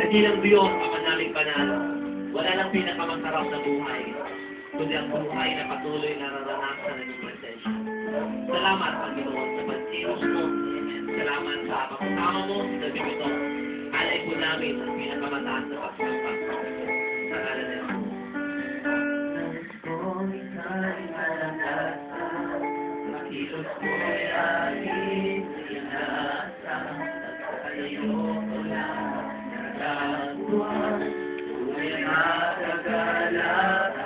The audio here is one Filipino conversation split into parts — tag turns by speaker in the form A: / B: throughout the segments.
A: Dakilang Diyos, Ama naming panalo, wala lang pinakamasarap na buhay, kundi ang buhay na patuloy na nararanasan ng iyong presensya. Salamat, Panginoon, sa pagkilos mo. Salamat sa pagkakama mo sa gabing ito. Alay po namin ang pinakamataas na pagsampas. Sa ngalan na ito.
B: Kung ika'y malakasan, makilos mo'y aking inaasam, at sa iyo ko lang nagagawa, tunay na kagalakan.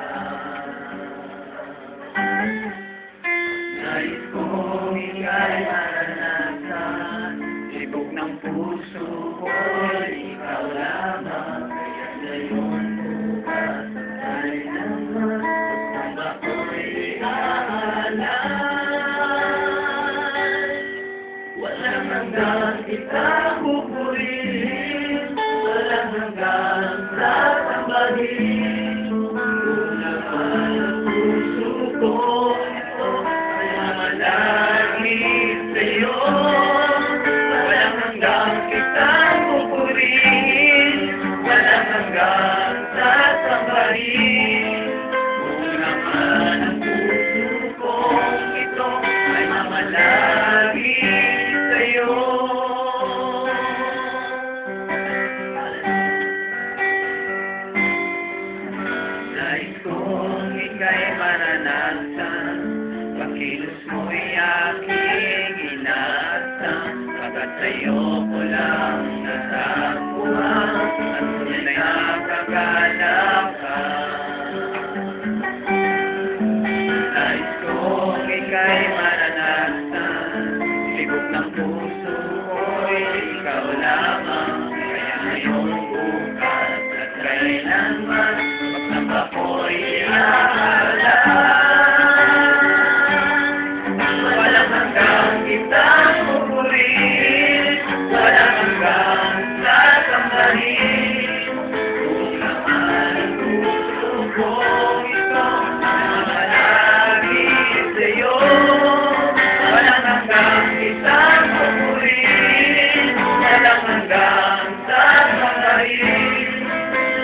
B: Nais kong ika'y maranasan, libog ng puso ko'y ikaw lamang, kaya ngayon bukas ay naman, ang ako'y aalay. Walang hanggang kita pupurihin, walang hanggang sasambahin. Kung naman ang puso ko, ito ay mamalangit sa'yo. Walang hanggang kita pupurihin, walang hanggang sasambahin. Kung naman ang puso ko, ito ay mamalangit sa'yo. Nais kong ika'y maranasan, pakilos mo'y aking inaasam, pagkat sa'yo ko lang nasakuha ang tunay na kagalakan. Nais kong ika'y maranasan, libog ng puso ko'y ikaw lamang, kaya ngayon bukas at kailanman, magsamba ko'y aalay. Walang hanggang kitang pupurihin, walang hanggang sasambahin. Kung naman ang puso ko, ito ay mamalangit sa'yo. Walang hanggang kitang pupurihin, walang hanggang sasambahin.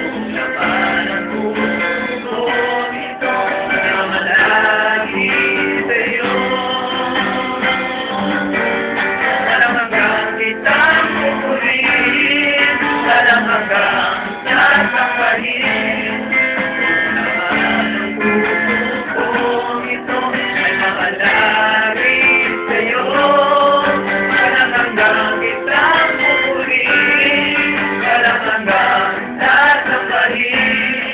B: Kung naman ang puso ko, ito ay mamalangit sa'yo. Walang hanggang kitang pupurihin, walang hanggang sasambahin. Kung naman ang puso ko, ito ay mamalangit sa'yo. Walang hanggang kitang pupurihin, walang hanggang sasambahin.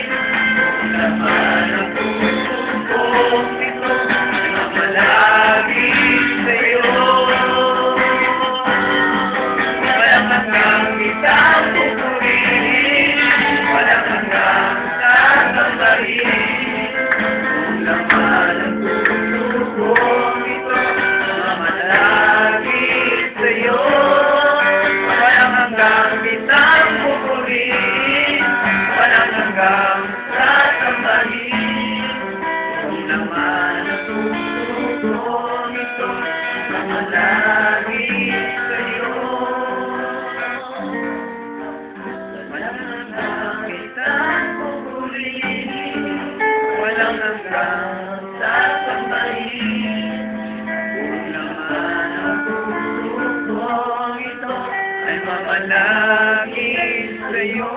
B: Kung naman ang puso ko, ito ay mamalangit sa'yo. Walang hanggang kitang pupurihin, walang hanggang sasambahin. Kung naman ang puso ko, ito ay mamalangit sa'yo. Walang hanggang kitang pupurihin, walang hanggang sasambahin. Kung naman ang puso ko, ito ay mamalangit sa'yo. Walang hanggang kitang pupurihin, walang hanggang sasambahin. Kung naman ang puso ko, ito ay mamalangit sa'yo.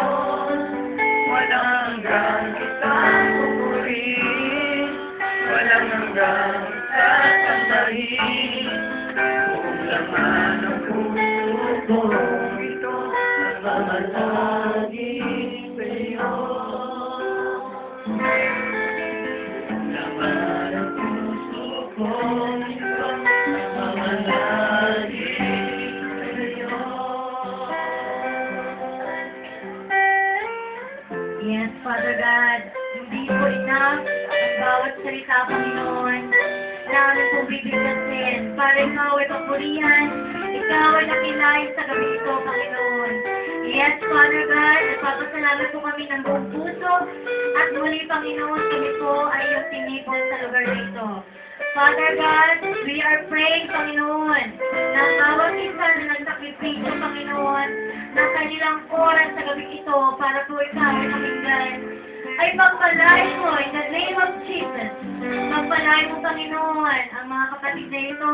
B: Walang hanggang kitang pupurihin, walang hanggang sasambahin. Kung naman ang puso ko, ito ay mamalangit sa'yo. Kung naman ang puso ko, ito ay mamalangit sa'yo.
C: Yes, Father God, hindi po enough ang bawat salita, Panginoon, na aming pong bibigyasin para ikaw ay papurihan, ikaw ay nakilain sa gabi ito, Panginoon. Yes, Father God, nagpapasalamat po kami ng buong puso at muli, Panginoon, kami po ay iyong tinipon sa lugar na ito. Father God, we are praying, Panginoon, na bawat isa na nagsakripisyo, Panginoon, kanilang oras sa gabi ito para po ikaw ay pakinggan, ay pagpalain mo in the name of Jesus. Pagpalain mo, Panginoon, ang mga kapatid na ito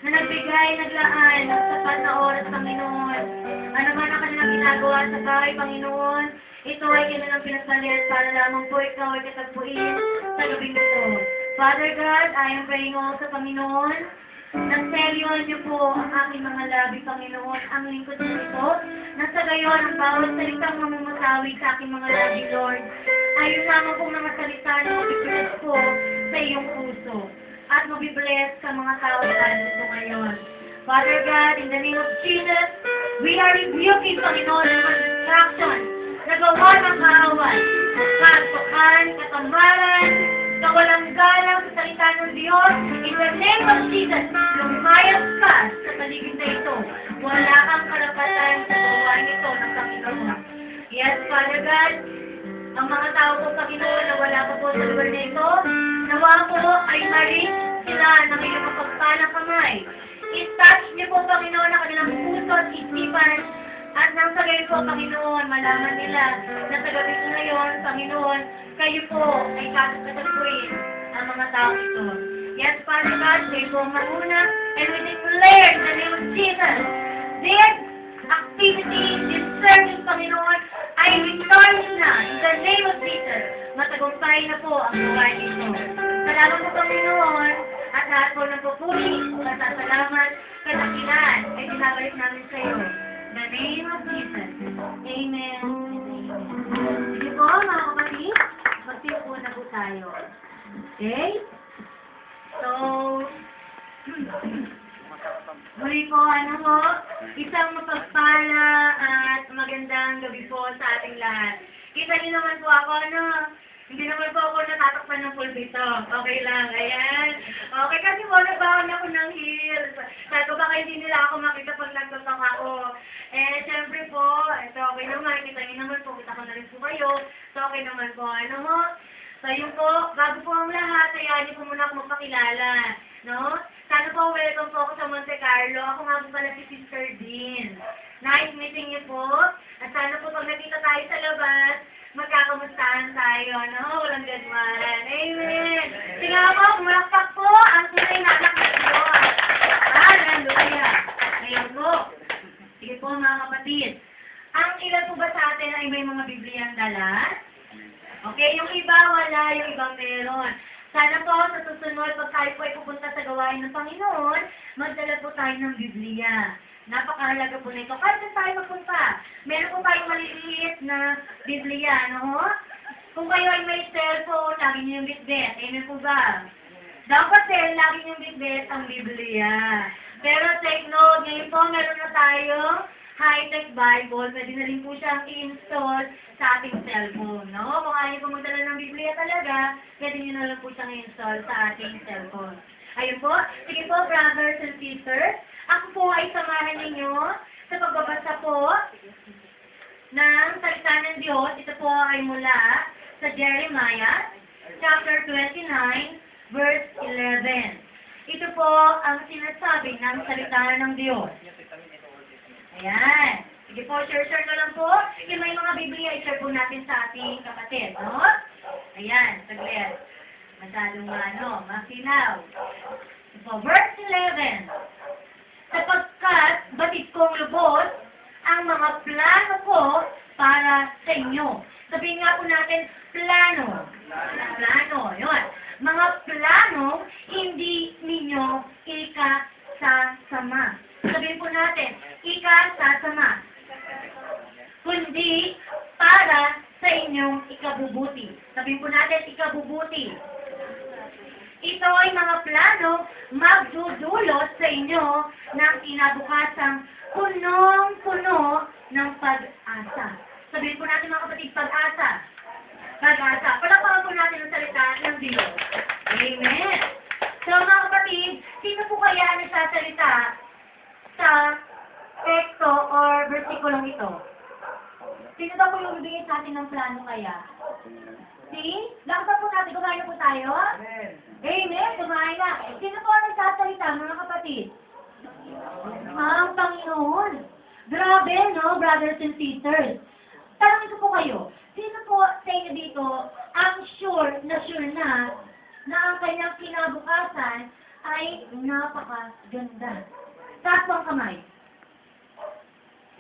C: na nagbigay, naglaan ng sapat na oras, Panginoon. Ano man ang kanilang ginagawa sa bahay, Panginoon, ito ay kanilang pinagpalit para lamang po ikaw ay katagpuin sa gabing ito. Father God, I am praying also, Panginoon, nagselyohan niyo po ang aking mga labi, Panginoon, ang lingkod mo ito, na sa gayon ang bawat salitang mamumutawi sa aking mga labi, Lord, ay yung lamang pong mga salita na mabibless po sa iyong puso at mabibless sa mga tao na dito ngayon. Father God, in the name of Jesus, we are rebuking, Panginoon, ang distraction na gawa ng kaaway, katukan, katamaran, kawalang galang sa salita ng Diyos. In the name of Jesus, lumayas ka sa paligid na ito. Wala kang karapatan sa gawain ito ng Panginoon. Yes, Father God, ang mga tao po, Panginoon, na wala pa po sa lugar na ito, nawa po ay marin sila ng iyong mapagpalang kamay. I-touch niyo po, Panginoon, ang kanilang puso at isipan. At nang sa gayon po, Panginoon, malaman nila na sa gabi ngayon, Panginoon, kayo po ay katagpuin ang mga tao ito. Yes, Father God, kayo po mauna, and we declare in the name of Jesus, this activity, this service, Panginoon, ay returning na in the name of Jesus. Matagumpay na po ang gawain ito. Salamat po, Panginoon, at lahat po ng pupuli, pasasalamat, kadakilan, ay binabalik namin sa iyo. In the name of Jesus. Amen. Sige po, mga kapatid, magsiupo na po tayo. Okay? So, muli po, isang mapagpala at magandang gabi po sa ating lahat. Kita niyo naman po ako, hindi naman po ako natatakpan ng pulpito. Okay lang, ayan. Okay, kasi po, nagbaon ako ng heels. Sabi ko, baka hindi nila ako makita pag nagtatak ako. Eh, syempre po, ito okay naman. Kita niyo naman po, kita ko na rin po kayo. So, okay naman po, So, yun po, bago po ang lahat, hayaan niyo po muna ako magpakilala. No? Sana po, welcome po ako sa Monte Carlo. Ako nga po pala si Sister Dean. Nice meeting niyo po. At sana po, pag nakita tayo sa labas, magkakamustahan tayo, Walang gadman. Amen. Sige po, malakpak po ang tunay na anak ng Diyos. Hallelujah. Ngayon po. Sige po, mga kapatid. Ang ilan po ba sa atin ay may mga Bibliang dala? Okay, yung iba wala, yung ibang meron. Sana po, sa susunod, pag tayo po ay pupunta sa gawain ng Panginoon, magdala po tayo ng Biblia. Napakahalaga po nito. Kahit saan tayo magpunta, meron po tayong maliliit na Biblia, Kung kayo ay may cellphone, lagi niyo yung bitbit. Amen po ba? Dapat lagi niyo yung bitbit ang Biblia. Pero take note, ngayon po, meron na tayong high-tech Bible. Pwede na rin po siyang i-install sa ating cellphone, Kung ayaw po magdala ng Biblia talaga, pwede niyo na lang po siyang i-install sa ating cellphone. Ayun po. Sige po, brothers and sisters. Ako po ay samahan ninyo sa pagbabasa po ng salita ng Diyos. Ito po ay mula sa Jeremiah, chapter 29, verse 11. Ito po ang sinasabi ng salita ng Diyos. Ayan. Sige po, share na lang po. Yung may mga Biblia, i-share po natin sa ating kapatid, Ayan, saglit. Masyadong masinaw. Ito po, verse 11. Sapagkat batid kong lubos ang mga plano ko para sa inyo. Sabihin nga po natin, plano. Plano, yun. Mga plano, hindi ninyo ikasasama. Sabihin po natin, ikasasama. Kundi para sa inyong ikabubuti. Sabihin po natin, ikabubuti. Ito ay mga plano magdudulot sa inyo ng kinabukasang punong-puno ng pag-asa. Sabihin po natin mga kapatid, pag-asa. Pag-asa. Palakpakan po natin ang salita ng Diyos. Amen. So mga kapatid, sino po kaya nagsasalita sa teksto or versikulong ito? Sino daw po yung bibigay sa atin ng plano kaya? See? Laksa po natin, kumain na po tayo? Amen. Amen, kumain na. Sino po ang nagsasalita, mga kapatid? Ang Panginoon. Grabe. Grabe, no, brothers and sisters. Tanongin ko po kayo, sino po sa inyo dito ang sure na ang kanyang kinabukasan ay napakaganda? Taas po ang kamay.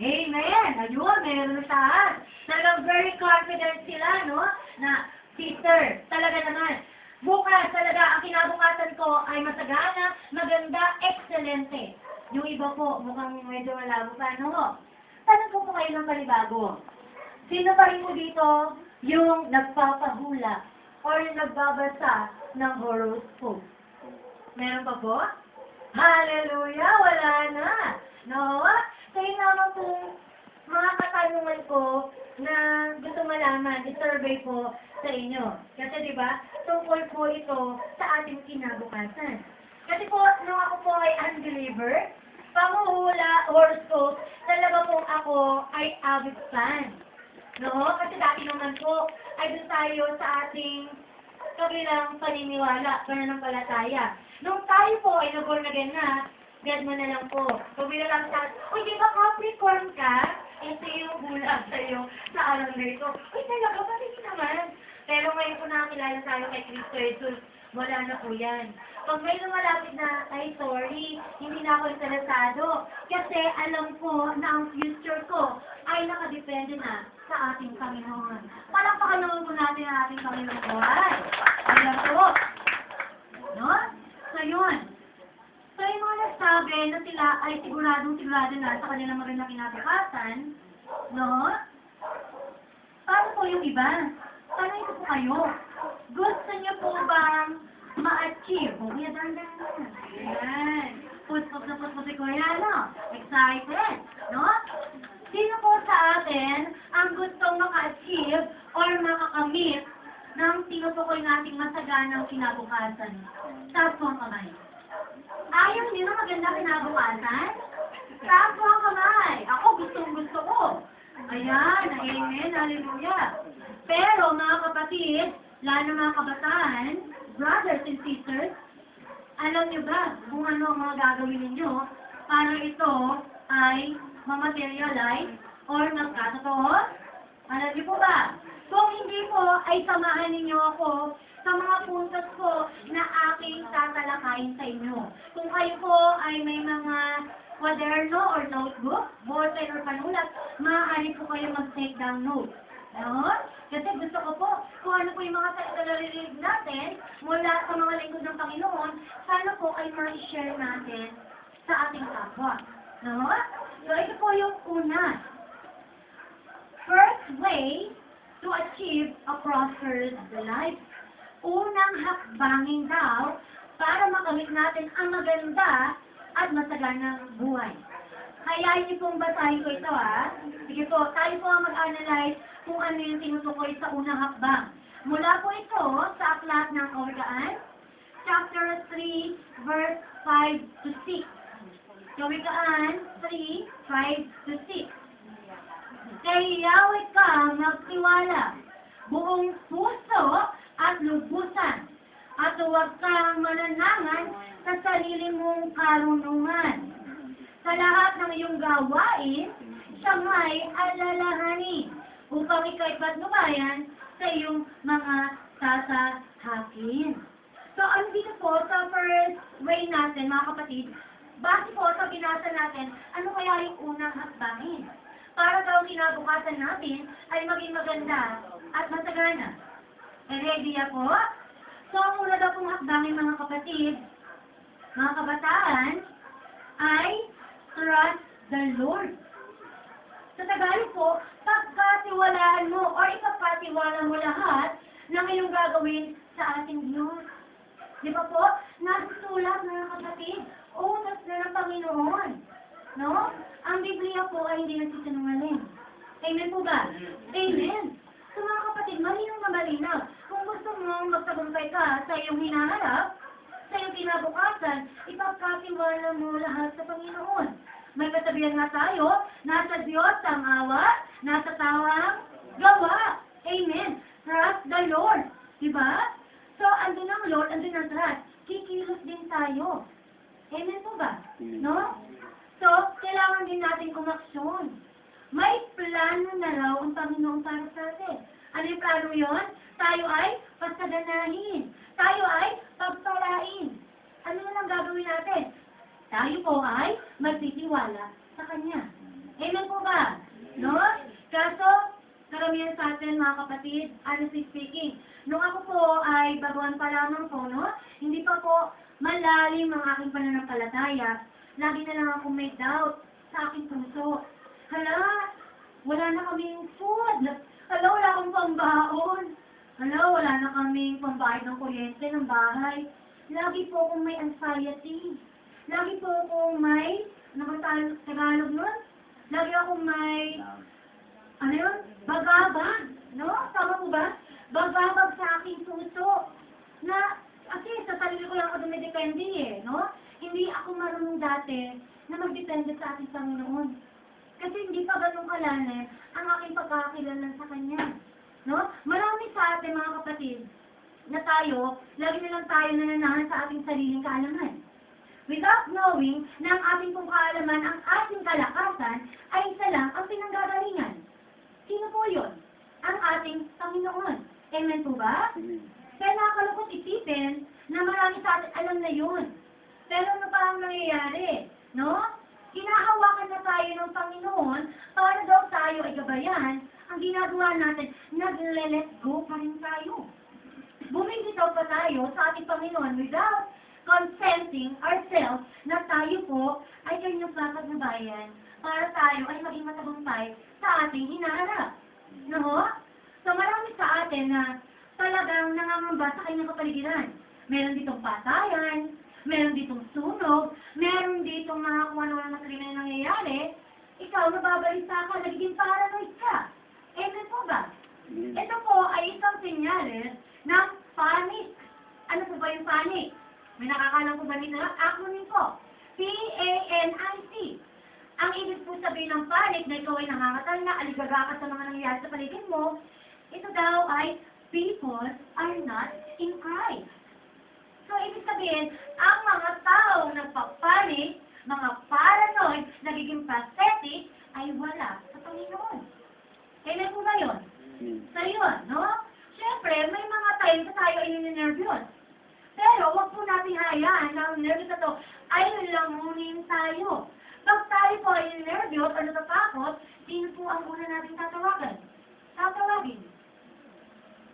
C: Amen! Ayun, meron saan. Talagang very confident sila, no? Na, sister, talaga naman. Bukas, talaga, ang kinabukasan ko ay masagana, maganda, excelente. Yung iba po, mukhang medyo malabo pa, no? Tanong ko po kayo ng panibago. Sino pa rin mo dito yung nagpapahula or yung nagbabasa ng horoscope? Meron pa po? Hallelujah! Wala na! No? Kaya naman po, mga katanungan ko na gusto malaman, i-survey po sa inyo. Kasi di ba, tungkol po ito sa ating kinabukasan. Kasi po, nung ako po ay unbeliever, panghuhula, horoscope, talaga po ako ay avid fan. No? Kasi dati naman po, ay doon tayo sa ating kabilang paniniwala, pananampalataya. Nung tayo po ay nag-born again na, God mo na lang po. Pabila lang sa uy, di ba Capricorn ka? Ito yung bulag sa'yo sa araw na ito. Uy, talaga, pati naman. Pero ngayon po nakakilala tayo kay Kristo Jesus, wala na po yan. Pag may lumalapit na, ay sorry, hindi na ako interesado. Kasi alam ko na ang future ko ay nakadepende na sa ating Panginoon. Palakpakan naman po natin ang ating Panginoon ko. Ayan po. No? So yun. So yung mga nagsabi na sila ay sigurado na sa kanilang magandang kinabukasan, no? Paano po yung iba? Tanong ko po kayo. Gusto niyo po bang ma-achieve? O, kaya dandan na. Ayan. Put-put si Kuya, no? Excited, no? Sino po sa atin ang gustong maka-achieve or makakamit ng tinutukoy nating masaganang kinabukasan? Taas po ang kamay. Ayaw niyo na maganda kinabukasan? Taas po ang kamay. Ako, gustong-gusto ko. Ayan, amen, hallelujah. Pero mga kapatid, lalo mga kabataan, brothers and sisters, alam niyo ba kung ano ang mga gagawin ninyo para ito ay mamaterialize or magkatotoo? Alam niyo po ba? Kung hindi po, ay samahan ninyo ako sa mga puntos ko na aking tatalakayin sa inyo. Kung kayo po ay may mga kwaderno or notebook, ballpen or panulat, maaari po kayo mag-take down notes. No? Kasi gusto ko po, kung ano po yung mga salita na naririnig natin mula sa mga lingkod ng Panginoon, sana po ay ma-share natin sa ating kapwa. No? So, ito po yung una. First way to achieve a prosperous life. Unang hakbangin daw para makamit natin ang maganda at masaganang buhay. Kaya niyo pong basahin ko ito, ha? Sige po, tayo po ang mag-analyze kung ano yung tinutukoy sa unang hakbang. Mula po ito sa aklat ng Kawikaan, chapter 3, verse 5 to 6. Kawikaan 3, 5 to 6. Kay Yahweh ka magtiwala, buong puso at lubusan, at huwag kang mananangan sa sarili mong karunungan. Sa lahat ng iyong gawain, siya may alalahanin upang ika'y patnubayan sa iyong mga sasahakin. So, ano dito po sa first way natin, mga kapatid, base po sa binasa natin, ano kaya yung unang hakbangin? Para daw kinabukasan natin ay maging maganda at masagana. Ready na po? So, ang una daw pong hakbangin, mga kapatid, mga kabataan, ay trust the Lord. Sa Tagalog po, pagkatiwalaan mo o ipagkatiwala mo lahat ng iyong gagawin sa ating Diyos. Di ba po? Nasusulat, mga kapatid, utos na ng Panginoon. No? Ang Biblia po ay hindi nagsisinungaling. Amen po ba? Amen. So mga kapatid, malinaw na malinaw. Kung gusto mong magtagumpay ka sa iyong hinaharap, sa iyong kinabukasan, ipagkatiwala mo lahat sa Panginoon. May katabihan nga tayo, nasa Diyos ang awa, nasa tawang gawa. Amen. Trust the Lord. Diba? So, andun ang Lord, andun ang trust. Kikilos din tayo. Amen po ba? No? So, kailangan din natin kumaksyon. ano na raw ang Panginoon para sa atin. Ano yung plano yun? Tayo ay pagkaganahin. Tayo ay pagpalain. Ano na lang gagawin natin? Tayo po ay magtitiwala sa Kanya. Amen po ba? No? Kaso, karamihan sa atin mga kapatid, honestly speaking, nung ako po ay baguhan pa lamang po, no? Hindi pa po malalim ang aking pananampalataya. Lagi na lang ako may doubt sa aking puso. Hala, wala na kaming food. Hala, wala akong pambaon. Hala, wala na kaming pambayad ng kuryente ng bahay. Lagi po akong may anxiety. Lagi po akong may, ano ba Tagalog nun? Lagi akong may, ano yun? Bagabag. No? Tama po ba? Bagabag sa aking puso. Na, kasi sa sarili ko lang ako dumidepende eh, no? Hindi ako marunong dati na magdepende sa ating Panginoon. Kasi hindi pa ganun kalalim ang aking pagkakilala sa Kanya. No? Marami sa atin mga kapatid na tayo, lagi na lang tayo nananahan sa ating sariling kaalaman. Without knowing na ang ating pong kaalaman, ang ating kalakasan, ay isa lang ang pinanggagalingan. Sino po yun? Ang ating Panginoon. Amen po ba? Kaya nakakalungkot isipin na marami sa atin alam na yun. Pero ano pa ang nangyayari? No? Hinahawakan na tayo ng Panginoon para daw tayo ay gabayan. Ang ginagawa natin, nagle-let go pa rin tayo. Bumibitaw pa tayo sa ating Panginoon without consenting ourselves na tayo po ay kanyang papagnabayan para tayo ay maging matagumpay sa ating hinaharap. No? So marami sa atin na talagang nangangamba sa kanyang kapaligiran. Meron ditong patayan, meron ditong sunog, meron ditong mga kung ano na krimen na nangyayari, ikaw nababalisa ka, nagiging paranoid ka. Amen po ba? Ito po ay isang senyales ng panic. Ano po ba yung panic? May nakakalang po ba nito? Acronym po. P-A-N-I-C. Ang ibig po sabihin ng panic na ikaw ay nangangatal na, aligaga ka sa mga nangyayari sa paligid mo, ito daw ay people are not in Christ. So, ibig sabihin, ang mga taong nagpapanik, mga paranoid, nagiging pathetic, ay wala sa Panginoon. Kailan po ba yun? So, yun, no? Siyempre, may mga time na tayo ay ninenervyos. Pero, huwag po natin hayaan na ang nervyos na to ay lamunin tayo. Pag tayo po ay ninenervyos o natatakot, sino po ang una natin tatawagan? Tatawagin.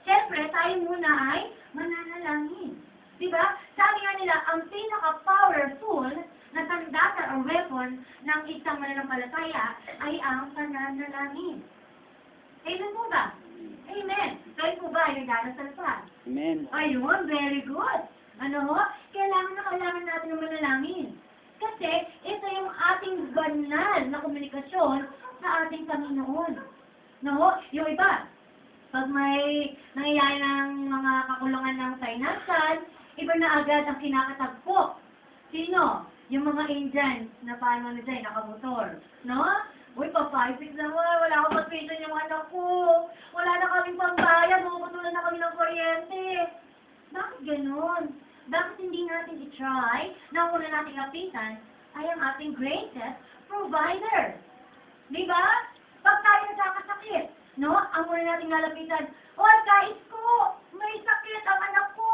C: Siyempre, tayo muna ay mananalangin. Diba? Sabi nga nila, ang pinaka-powerful na sandata or weapon ng isang mananampalataya ay ang pananalangin. Amen po ba? Amen. Kayo po ba yung darasal pa?
B: Amen.
C: Ayun, very good. Ano ho? Kailangan natin ng manalangin. Kasi ito yung ating banal na komunikasyon sa ating Panginoon. No? Yung iba, pag may nangyayari ng mga kakulungan ng financial, iba na agad ang kinakatagpo. Sino? Yung mga Indians na paano na dyan, nakamotor. No? Uy, papaisip naman, wala akong pagpitan yung anak ko. Wala na kaming pambayad, mapuputulan na kami ng kuryente. Bakit ganun? Bakit hindi natin i-try na una nating lapitan ay ang ating greatest provider? Diba? Pag tayo nagkakasakit, no? Ang una nating lalapitan, oy, guys ko, may sakit ang anak ko.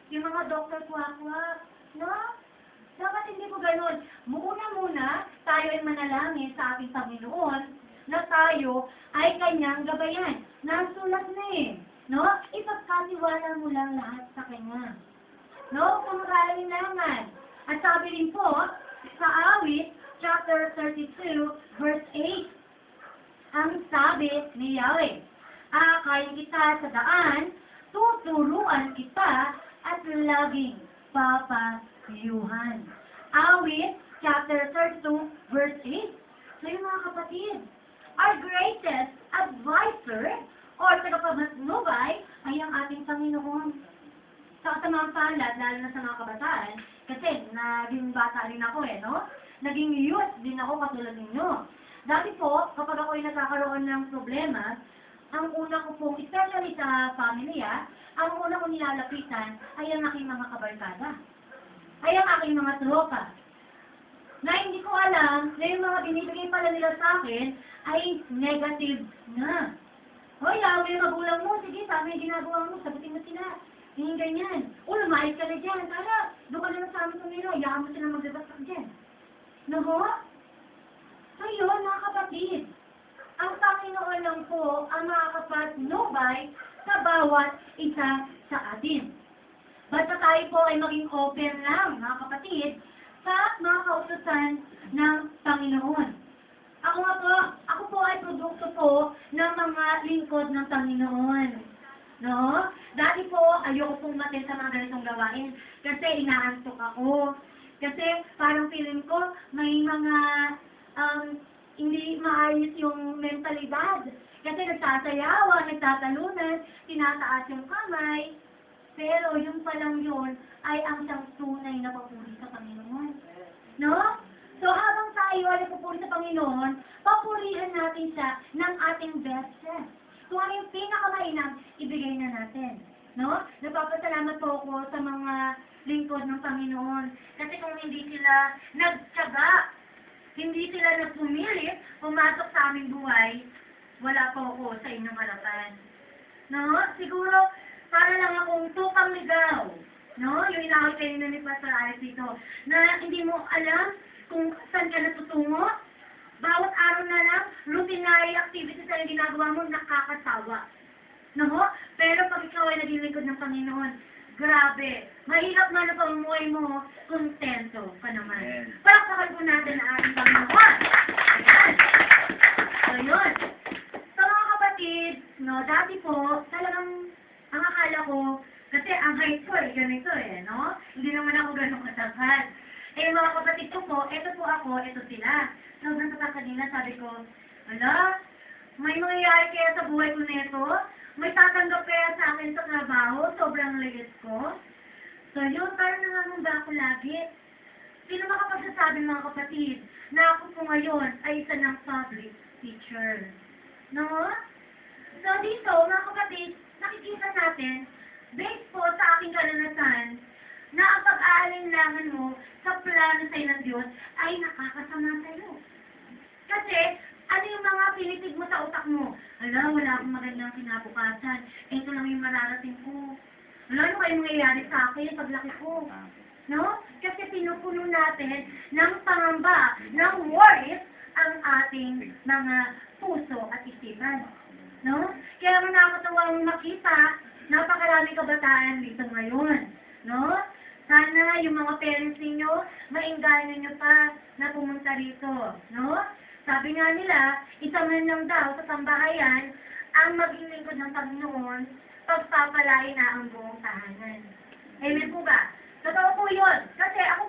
C: Yung mga doktor kuha-kuha, no? Dapat hindi po ganun. Muna, tayo ay manalangin sa ating Panginoon na tayo ay kanyang gabayan. Nasulat na eh. No? Ipagkatiwala mo lang lahat sa kanya. No? Kung kailangan. At sabi rin po, sa Awit, chapter 32, verse 8, ang sabi ni Yahweh, akayin kita sa daan, tuturuan kita, at laging papayuhan. Awit, chapter 32, verse 8. So yung mga kapatid, our greatest advisor or tagapagmatnubay ay ang ating Panginoon. Sa katamang palad, lalo na sa mga kabataan, kasi naging bata rin ako no? Naging youth din ako katulad ninyo. Dati po, kapag ako ay nagkakaroon ng problema, ang una ko pong, especially sa pamilya, ang una ko nilalapitan ay ang aking mga kabarkada. Ay ang aking mga tropa. Na hindi ko alam na yung mga binibigay pala nila sa akin ay negative na. Hoy, away yung magulang mo. Sige, tama yung ginagawa mo. Sagutin mo sila. Yung ganyan. O, lumayas ka na dyan. Tara, doon ka na lang sa amin tumiro. Hayaan mo sila maglabas dyan. No ho? So yun, mga kapatid. Ang Panginoon lang po ang makakapag-nobay sa bawat isa sa atin. Basta tayo po ay maging open lang, mga kapatid, sa mga kautusan ng Panginoon. Ako po ay produkto po ng mga lingkod ng Panginoon. No? Dati po, ayoko pong matin sa mga ganitong gawain kasi inaantok ako. Kasi parang feeling ko may mga hindi maayos yung mentalidad. Kasi nagsasayawan, nagtatalunan, tinataas yung kamay. Pero yung palang yun ay ang siyang tunay na papuri sa Panginoon. No? So habang tayo ay papuri sa Panginoon, papurihan natin siya ng ating best friend. Kung ano yung pinakamainam, ibigay na natin. No? Nagpapasalamat po ako sa mga lingkod ng Panginoon. Kasi kung hindi sila nagtyaga, hindi sila nagpumilit, pumasok sa aming buhay, wala po ako sa inyong harapan. No? Siguro, para lang akong tukang ligaw. No? Yung inakot kayo na ni Pastor Alex dito, na hindi mo alam kung saan ka natutungo. Bawat araw na lang, routinary activities na yung ginagawa mo, nakakasawa. No? Pero pag ikaw ay naging lingkod ng Panginoon, grabe. Mahirap man ang pamumuhay mo, kontento ka naman. Palakpakan po natin ang ating Panginoon. Ayan. So, yun. So, mga kapatid, no, dati po, talagang, ang akala ko, kasi ang height ko ganito no? Hindi naman ako ganun katangkad. Mga kapatid ko po, eto po ako, eto sila. So, ganito pa kanila, sabi ko, ala, may mangyayari kaya sa buhay ko nito? May tatanggap kaya sa akin sa trabaho? Sobrang liit ko? So yun, parang nangangamba ako lagi. Sino makapagsasabi mga kapatid na ako po ngayon ay isa ng public teacher? No? So dito, mga kapatid, nakikita natin, based po sa aking kalanasan, na ang pag-aalinlangan mo sa plano sa'yo ng Diyos ay nakakasama sa'yo. Kasi, ano yung mga pinitig mo sa utak mo? Hala, wala akong magandang kinabukasan. Ito lang yung mararating ko. Hala, ano kayo mangyayari sa akin paglaki ko? No? Kasi pinupuno natin ng pangamba, ng worries, ang ating mga puso at isipan. No? Kaya nakakatawang makita, napakaraming kabataan dito ngayon. No? Sana yung mga parents ninyo, maingganyo nyo pa na pumunta rito. No? Sabi nga nila, isa man lang daw sa sambahayan ang maging lingkod ng Panginoon, pagpapalain na ang buong tahanan. Amen po ba? Totoo po yun. Kasi ako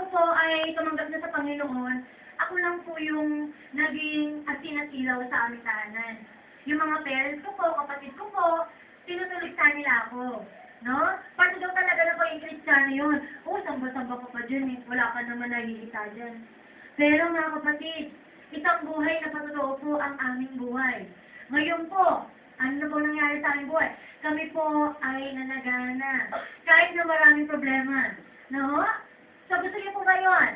C: po ay tumanggap na sa Panginoon, ako lang po yung naging asin at ilaw sa aming tahanan. Yung mga parents ko po, kapatid ko po, tinutuligsa nila ako. No? Pati daw talaga na po yung Kristiyano yun. Samba-samba pa dyan eh. Wala ka naman nakikita dyan. Pero mga kapatid, isang buhay na patotoo po ang aming buhay. Ngayon po, ano na po nangyari sa aming buhay? Kami po ay nanagana. Kahit na maraming problema. No? So gusto niyo po ba yun?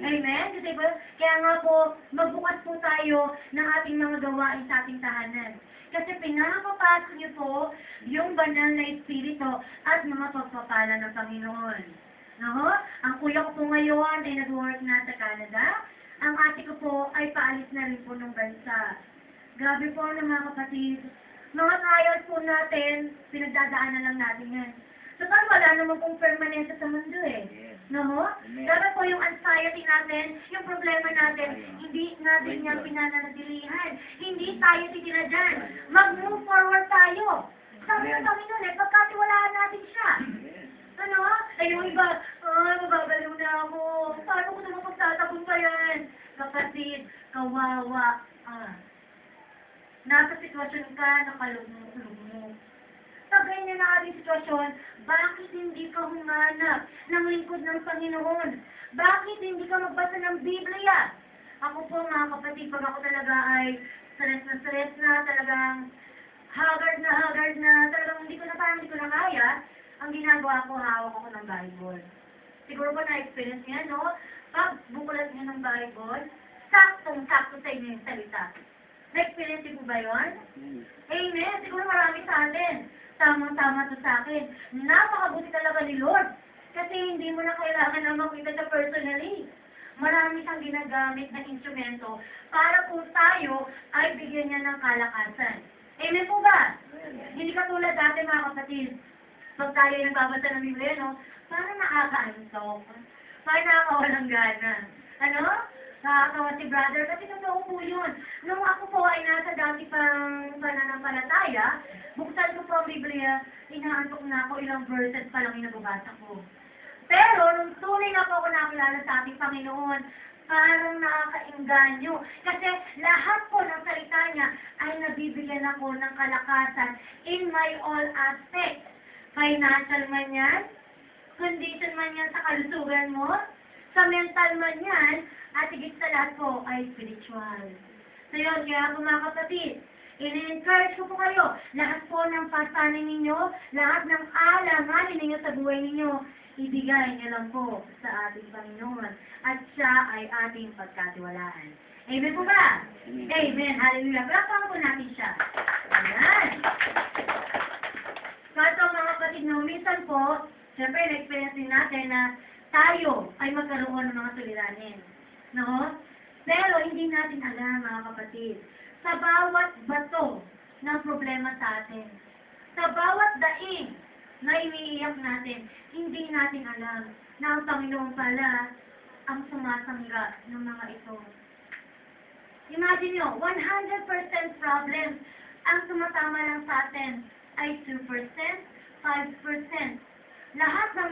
C: Amen? Kasi po, kaya nga po, magbukas po tayo ng ating mga gawain sa ating tahanan. Kasi pinapapasok niyo po yung banal na espiritu at mga pagpapala ng Panginoon. No? Ang kuya ko po ngayon ay nag-work na sa Canada. Ang ate ko po ay paalis na rin po ng bansa. Grabe po mga kapatid. Mga trials po natin, pinagdadaanan lang natin yan. So, wala naman pong permanente sa mundo No? Dapat po yung anxiety natin, yung problema natin, hindi natin yung pinananatilihan. Hindi tayo titina dyan. Mag-move forward tayo. Sabi ng Panginoon pagkatiwalaan natin siya. Ano? Yung iba, mababaliw na ako. Paano ko naman pagtatapon pa yan? Kapatid, kawawa. Nasa sitwasyon ka, nakalugmok mo. Sa ganyan na ating sitwasyon, bakit hindi ka humanap ng lingkod ng Panginoon? Bakit hindi ka magbasa ng Biblia? Ako po mga kapatid, pag ako talaga ay stress na, talagang haggard na, talagang hindi ko na kaya, ang ginagawa ko, hawak ako ng Bible. Siguro po na-experience niya, no? Pag bukulat niya ng Bible, sakto saktong-sakto sa inyo yung salita. Na-experience niyo po ba yun? Amen. Siguro marami sa atin. Tamang-tama to sa akin. Napakabuti talaga ni Lord. Kasi hindi mo na kailangan na makita siya personally. Marami siyang ginagamit na instrumento para po tayo ay bigyan niya ng kalakasan. Amen po ba? Hindi katulad dati mga kapatid. Pag tayo ay nagbabasa ng Biblia, no? Parang nakakaantok. Parang nakakawalang gana. Ano? Nakakawa si brother. Kasi totoo po yun. Nung ako po ay nasa dati pang pananampalataya, buksan ko po ang Biblia, inaantok na ako, ilang verses pa lang inababasa ko. Pero, nung tunay na po ako nakilala sa ating Panginoon, parang nakakainganyo. Kasi lahat po ng salita niya ay nabibigyan ako ng kalakasan in my all aspects. Financial man yan, condition man yan sa kalusugan mo, sa mental man yan, at higit sa lahat po ay spiritual. So yun, kaya po mga kapatid, ini-encourage ko po kayo, lahat po ng pasanin ninyo, lahat ng alanganin ninyo sa buhay ninyo, ibigay niyo lang po sa ating Panginoon at siya ay ating pagkatiwalaan. Amen po ba? Amen. Hallelujah. Palakpakan po natin siya. Ayan. So ito mga kapatid, no, minsan po, siyempre na-experience din natin na tayo ay magkaroon ng mga suliranin. No? Pero hindi natin alam mga kapatid, sa bawat bato ng problema sa atin, sa bawat daing na iniiyak natin, hindi natin alam na ang Panginoon pala ang sumasangga ng mga ito. Imagine nyo, 100% problems ang tumatama lang sa atin ay 2%, 5%. Lahat ng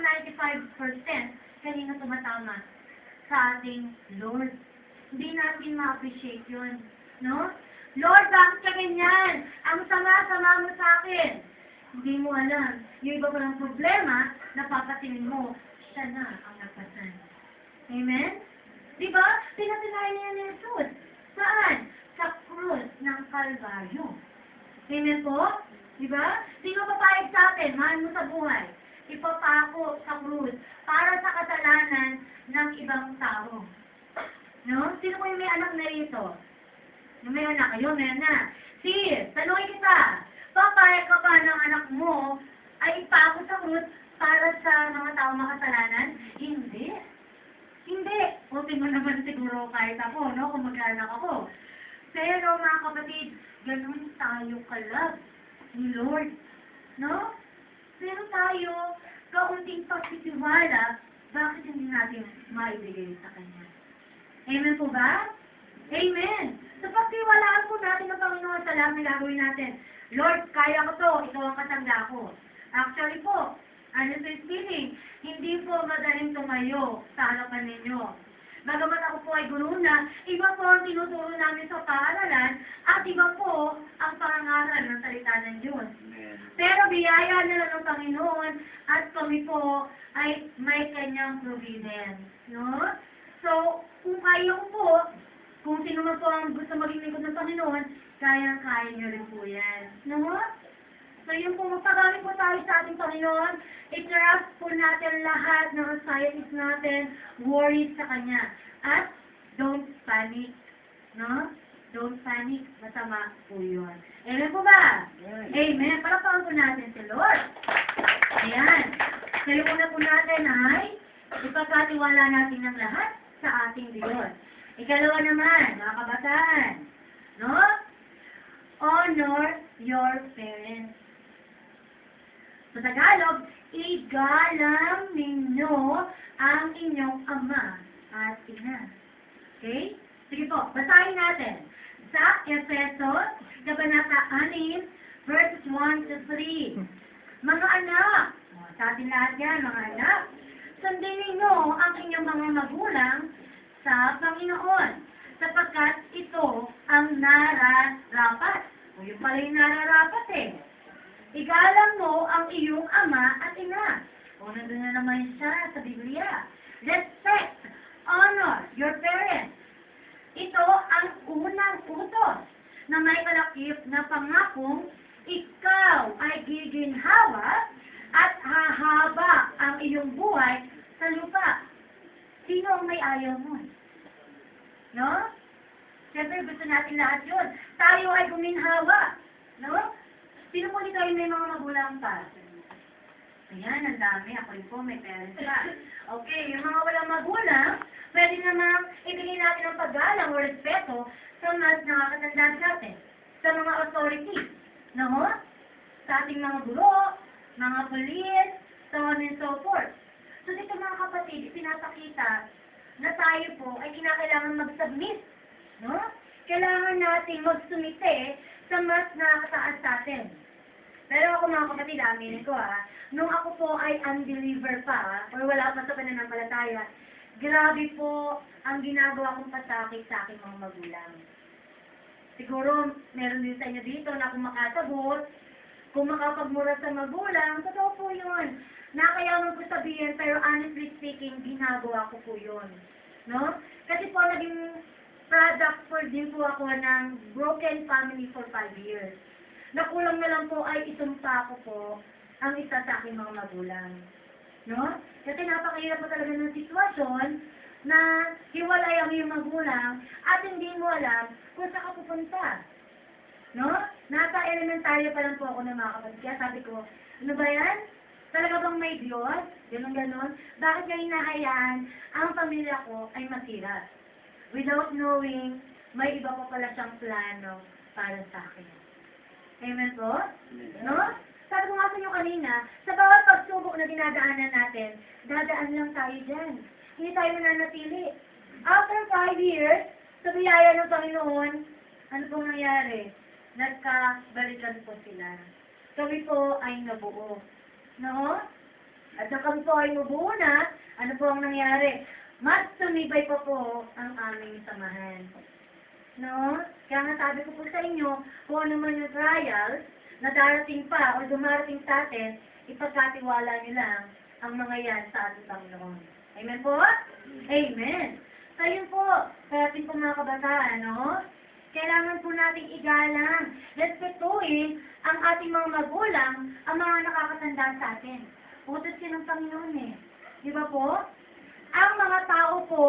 C: 95% kanina tumatama sa ating Lord. Hindi natin ma-appreciate yun. No? Lord, bakit ka ganyan? Ang sama-sama mo sa akin. Hindi mo alam. Yung iba pa ng problema, napapatinin mo, siya na ang nagpasan. Amen? Diba? Pinatinayan niya ni Jesus. Saan? Sa krus ng Kalbaryo. Amen po? Diba? Sino papayag sa atin? Mahal mo sa buhay. Ipapako sa krus para sa kasalanan ng ibang tao. No? Sino ko yung may anak na rito? Yung may anak kayo, may anak. Sis, tanongin kita. Papayag ka ba ng anak mo ay ipako sa krus para sa mga tao makasalanan? Hindi. Hindi. O tingnan naman siguro kahit ako, no? Kung mag-anak ako. Pero mga kapatid, ganun tayo kalab ni Lord. No? Pero tayo, kaunting pagtitiwala, bakit hindi natin maibigay sa Kanya? Amen po ba? Amen. Sa pagtiwalaan po natin ng Panginoon, sa lahat na gagawin natin. Lord, kaya ko to, ikaw ang katanda ko. Actually po, ano sa feeling, hindi po madaling tumayo sa harapan ninyo. Bagamat ako po ay guru na, iba po ang tinuturo namin sa paaralan, at iba po ang pangangaral ng salita ng Diyos. Pero biyaya nila ng Panginoon, at kami po ay may kanyang providence. No? So, kung kayo po, kung sino man po ang gusto maging lingkod ng Panginoon, kayang-kaya nyo rin po yan. No? So, yun po, magpagawin po tayo sa ating Panginoon. I-trust po natin lahat ng anxieties natin, worries sa Kanya. At, don't panic. No? Don't panic. Masama po yun. Amen po ba? Amen. Palakpakan po natin si Lord. Ayan. So, yung una po natin ay, ipagkatiwala natin ng lahat sa ating Diyos. Ikalawa naman, mga kabataan. No? Honor your parents. Sa Tagalog, igalang ninyo ang inyong ama at ina. Okay? Sige po, basahin natin. Sa Efesos, Kabanata 6, verses 1 to 3. Mga anak, sa atin lahat yan, mga anak, sundin ninyo ang inyong mga magulang sa Panginoon, sapagkat ito ang nararapat. O yung pala yung nararapat eh. Igalang mo ang iyong ama at ina. O nandun na naman siya sa Biblia. Respect, honor your parents. Ito ang unang utos na may kalakip na pangakong ikaw ay giginhawa at hahaba ang iyong buhay sa lupa. Sino ang may ayaw mo? No? Siyempre, gusto natin lahat yun. Tayo ay guminhawa. No? Sino po dito ay may mga magulang pa? Ayan, ang dami. Ako rin po, may parents pa. Okay, yung mga walang magulang, pwede namang ibigay natin ang paggalang o respeto sa mas nakakatanda sa atin, sa mga authorities, no? Sa ating mga guro, mga police, so on and so forth. So dito mga kapatid, pinapakita na tayo po ay kinakailangan mag-submit, no? Kailangan natin magsumite sa mas nakakataas sa atin. Pero ako mga kapatid, aminin ko nung ako po ay unbeliever pa, or wala pa sa pananampalataya, grabe po ang ginagawa kong pasakit sa aking mga magulang. Siguro, meron din sa inyo dito na kung makasagot, kung makapagmura sa magulang, totoo po yun. Nakayaman ko sabihin, pero honestly speaking, ginagawa ko po yun. No? Kasi po, naging product for din po ako ng broken family for 5 years. Nakulang na lang po ay isumpa ko po ang isa sa aking mga magulang. No? Kasi napakahirap po talaga ng sitwasyon na hiwalay ang iyong magulang at hindi mo alam kung saan ka pupunta. No? Nasa elementaryo pa lang po ako ng mga kapatid. Kaya sabi ko, ano ba yan? Talaga bang may Diyos? Ganon. Bakit niya hinahayaan ang pamilya ko ay masira? Without knowing, may iba pa pala siyang plano para sa akin. Amen po? No? Sabi ko nga sa inyo kanina, sa bawat pagsubok na dinadaanan natin, dadaan lang tayo dyan. Hindi tayo mananatili. After 5 years, sa biyaya ng Panginoon, ano pong nangyari? Nagkabalikan po sila. Kami po ay nabuo. No? At nang kami po ay nabuo na, ano po ang nangyari? Mas tumibay pa po ang aming samahan. No? Kaya nga sabi ko po sa inyo, kung ano man yung trials na darating pa o dumarating sa atin, ipagkatiwala niyo lang ang mga yan sa ating Panginoon. Amen po? Amen. So yun po, sa ating po mga kabataan, no? Kailangan po nating igalang, respetuhin ang ating mga magulang, ang mga nakakatanda sa atin. Utos yun ng Panginoon eh. Di ba po? Ang mga tao po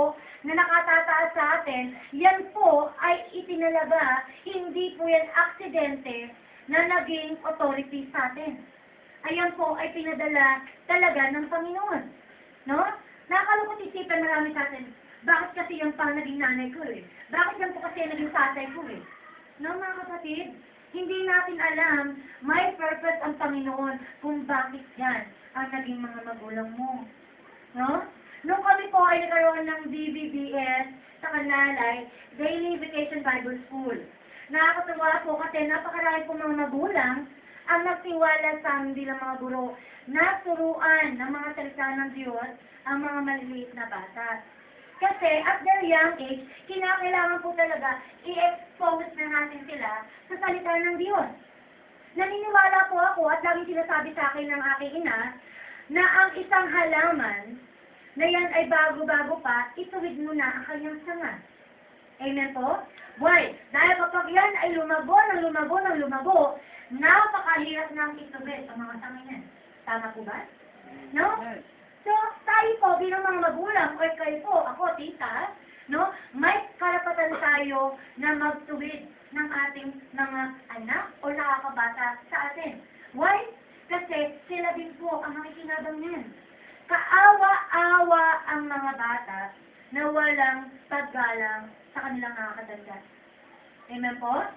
C: na nakatataas sa atin, yan po ay itinalaga, hindi po yan aksidente na naging authority sa atin. Ayan po ay pinadala talaga ng Panginoon. No? Nakakalungkot isipan marami sa atin, bakit kasi yan pang naging nanay ko eh? Bakit yan po kasi naging tatay ko eh? No mga kapatid, hindi natin alam, may purpose ang Panginoon kung bakit yan ang naging mga magulang mo. No? Nung kami po ay nagkaroon ng DBBS sa Kanlalay, Daily Vacation Bible School. Nakakatuwa po kasi napakarami po mga magulang ang nagtiwala sa amin bilang mga guro na turuan ng mga salita ng Diyos ang mga maliliit na bata. Kasi at their young age, kinakailangan po talaga i-expose na natin sila sa salita ng Diyos. Naniniwala po ako at laging sinasabi sa akin ng aking ina na ang isang halaman na yan ay bago-bago pa, ituwid mo na ang kanyang sanga. Amen po? Why? Dahil kapag yan ay lumago, napakahirap nang ituwid ang mga sanga niyan. Tama po ba? No? So, tayo po bilang mga magulang, o kayo po, ako, tita, no? May karapatan tayo na magtuwid ng ating mga anak o nakakabata sa atin. Why? Kasi sila din po ang makikinabang niyan. Kaawa-awa ang mga bata na walang paggalang sa kanilang nakakatanda. Amen po?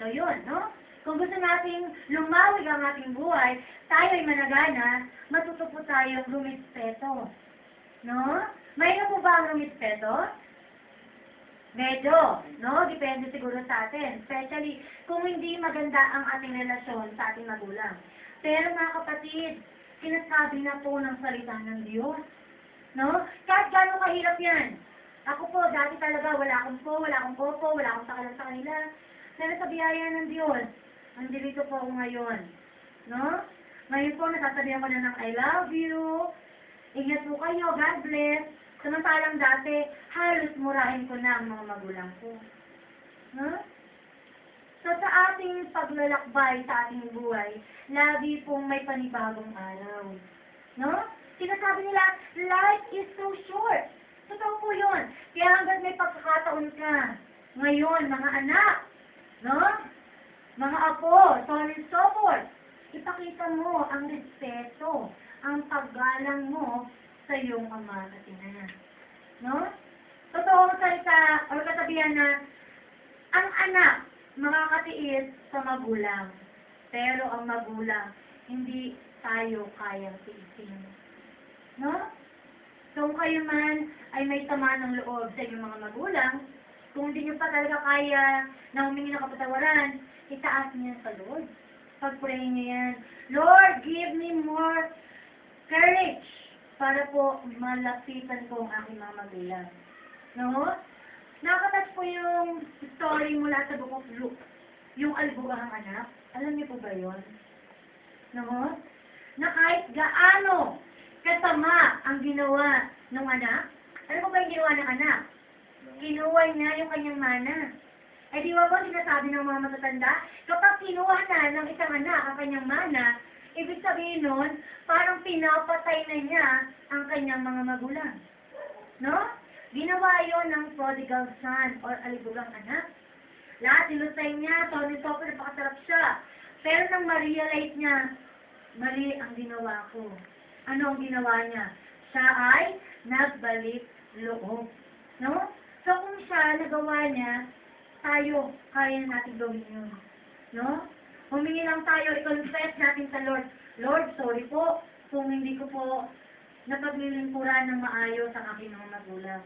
C: So yun, no? Kung gusto nating lumawig ang ating buhay, tayo ay managana, matuto po tayong rumispeto. No? Mayroon po ba ang rumispeto? Medyo, no? Depende siguro sa atin. Especially kung hindi maganda ang ating relasyon sa ating magulang. Pero mga kapatid, sinasabi na po ng salita ng Diyos. No? Kahit gano'ng kahirap yan. Ako po, dati talaga, wala akong kopo, wala akong sakalan sa kanila. Pero sa biyaya ng Diyos, nandito po ako ngayon. No? Ngayon po, nasasabihan ko na ng I love you. Ingat po kayo, God bless. Samantalang dati, halos murahin ko na ang mga magulang ko. No? So, sa ating paglalakbay sa ating buhay, lagi pong may panibagong araw. No? Sinasabi nila, life is so short. Totoo po yun. Kaya hanggang may pagkakataon ka Ngayon, mga anak, no? Mga apo, so on and so forth. Ipakita mo ang respeto, ang paggalang mo sa iyong ama at ina. No? Totoong salita o katabihan na ang anak makakatiis sa magulang. Pero ang magulang, hindi tayo kayang tiisin. No? So, kung kayo man ay may sama ng loob sa inyong mga magulang, kung hindi nyo pa talaga kaya na humingi ng kapatawaran, itaas niyo sa Lord. Pag-pray niyo yan, Lord, give me more courage para po malapitan ko ang aking mga magulang. No? Nakakatouch po yung story mula sa Book of Luke. Yung albugahang anak. Alam niyo po ba yun? No? Na kahit gaano kasama ang ginawa ng anak. Ano po ba yung ginawa ng anak? Kinuha niya yung kanyang mana. Eh di ba po sinasabi ng mga matatanda, kapag kinuha na ng isang anak ang kanyang mana, ibig sabihin nun, parang pinapatay na niya ang kanyang mga magulang. No? Ginawa yon ng prodigal son or alibugang anak. Lahat nilusay niya, so napakasarap siya. Pero nang ma-realize niya, mali ang ginawa ko. Ano ang ginawa niya? Siya ay nagbalik loob. No? So kung siya nagawa niya, tayo, kaya natin gawin yun. No? Humingi lang tayo, i-confess natin sa Lord. Lord, sorry po kung hindi ko po napaglilingkuran ng maayos ang aking mga magulang.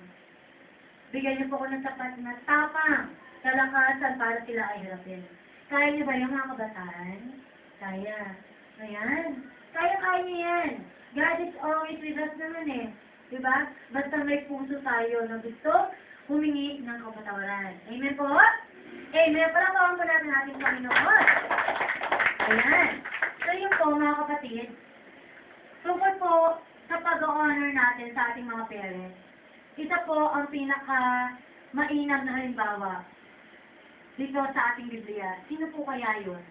C: Bigyan niyo po ko ng sapat na tapang, kalakasan para sila ay hirapin. Kaya niyo ba yung mga kabataan? Kaya. Ayan. Kaya niyo yan. God is always with us naman eh. Diba? Basta may puso tayo na gusto humingi ng kapatawaran. Amen po? Amen. Palakpakan po natin ating Panginoon. Ayan. So yun po mga kapatid, tungkol po sa pag-honor natin sa ating mga parents, isa po ang pinaka-mainam na halimbawa dito sa ating Biblia. Sino po kaya yun?